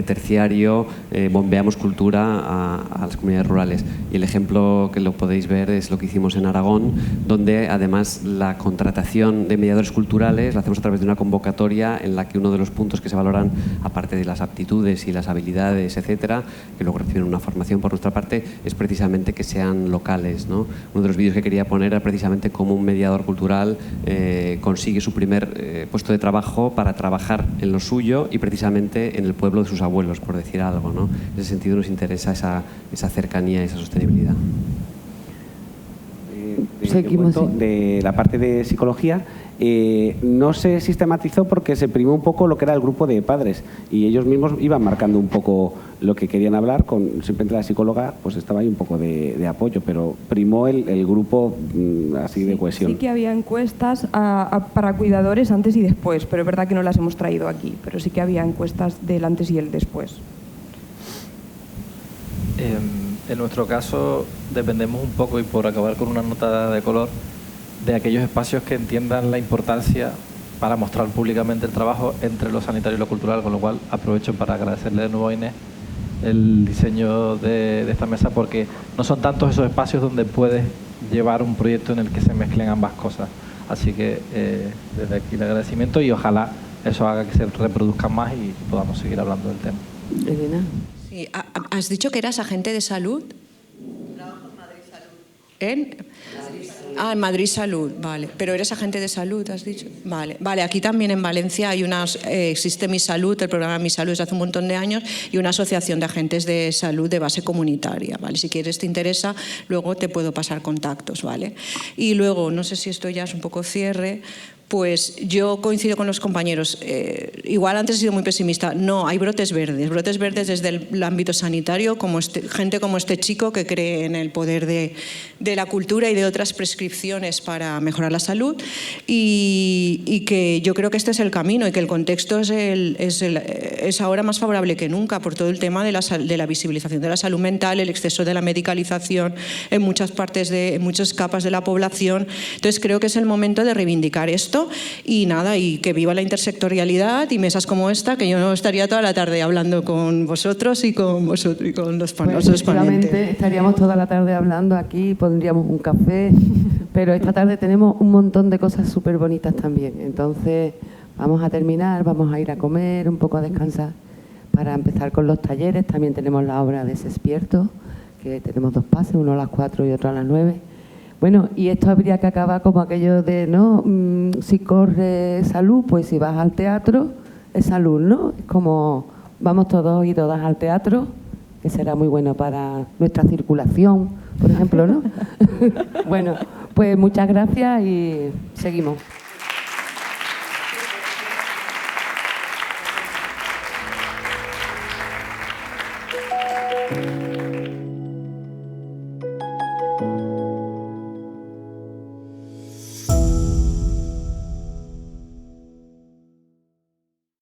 terciario bombeamos cultura a las comunidades rurales. Y el ejemplo que lo podéis ver es lo que hicimos en Aragón, donde además la contratación de mediadores culturales la hacemos a través de una convocatoria en la que uno de los puntos que se valoran, aparte de las aptitudes y las habilidades, etcétera, que luego reciben una formación por nuestra parte, es precisamente que sean locales, ¿no? Uno de los vídeos que quería poner era precisamente cómo un mediador cultural consigue su primer puesto de trabajo para trabajar en lo suyo y precisamente en el pueblo de sus abuelos, por decir algo, ¿no? En ese sentido nos interesa esa cercanía y esa sostenibilidad. De la parte de psicología, no se sistematizó porque se primó un poco lo que era el grupo de padres y ellos mismos iban marcando un poco lo que querían hablar, con simplemente la psicóloga pues estaba ahí un poco de apoyo, pero primó el grupo así de cohesión. Sí que había encuestas para cuidadores antes y después, pero es verdad que no las hemos traído aquí, pero sí que había encuestas del antes y el después. En nuestro caso dependemos un poco, y por acabar con una nota de color, de aquellos espacios que entiendan la importancia para mostrar públicamente el trabajo entre lo sanitario y lo cultural, con lo cual aprovecho para agradecerle de nuevo a Inés el diseño de esta mesa, porque no son tantos esos espacios donde puedes llevar un proyecto en el que se mezclen ambas cosas. Así que desde aquí el agradecimiento y ojalá eso haga que se reproduzcan más y podamos seguir hablando del tema. Elena. Sí, ¿has dicho que eras agente de salud? Trabajo en Madrid Salud. ¿En? Ah, en Madrid Salud, vale. Pero eres agente de salud, has dicho. Vale, vale. Aquí también en Valencia hay existe Mi Salud, el programa Mi Salud desde hace un montón de años, y una asociación de agentes de salud de base comunitaria, ¿vale? Si quieres, te interesa, luego te puedo pasar contactos, ¿vale? Y luego, no sé si esto ya es un poco cierre, pues yo coincido con los compañeros. Igual antes he sido muy pesimista. No, hay brotes verdes desde el ámbito sanitario, como gente como este chico que cree en el poder de la cultura y de otras prescripciones para mejorar la salud, y que yo creo que este es el camino y que el contexto es ahora más favorable que nunca por todo el tema de la visibilización de la salud mental, el exceso de la medicalización en muchas partes, en muchas capas de la población. Entonces creo que es el momento de reivindicar esto. Y nada, y que viva la intersectorialidad y mesas como esta, que yo no estaría toda la tarde hablando con vosotros y con los ponentes. Estaríamos toda la tarde hablando aquí, pondríamos un café, pero esta tarde tenemos un montón de cosas súper bonitas también. Entonces vamos a terminar, vamos a ir a comer, un poco a descansar para empezar con los talleres. También tenemos la obra de Despierto, que tenemos 2 pases, uno a las 4 y otro a las 9. Bueno, y esto habría que acabar como aquello de, ¿no? Si corre salud, pues si vas al teatro, es salud, ¿no? Es como vamos todos y todas al teatro, que será muy bueno para nuestra circulación, por ejemplo, ¿no? Bueno, pues muchas gracias y seguimos.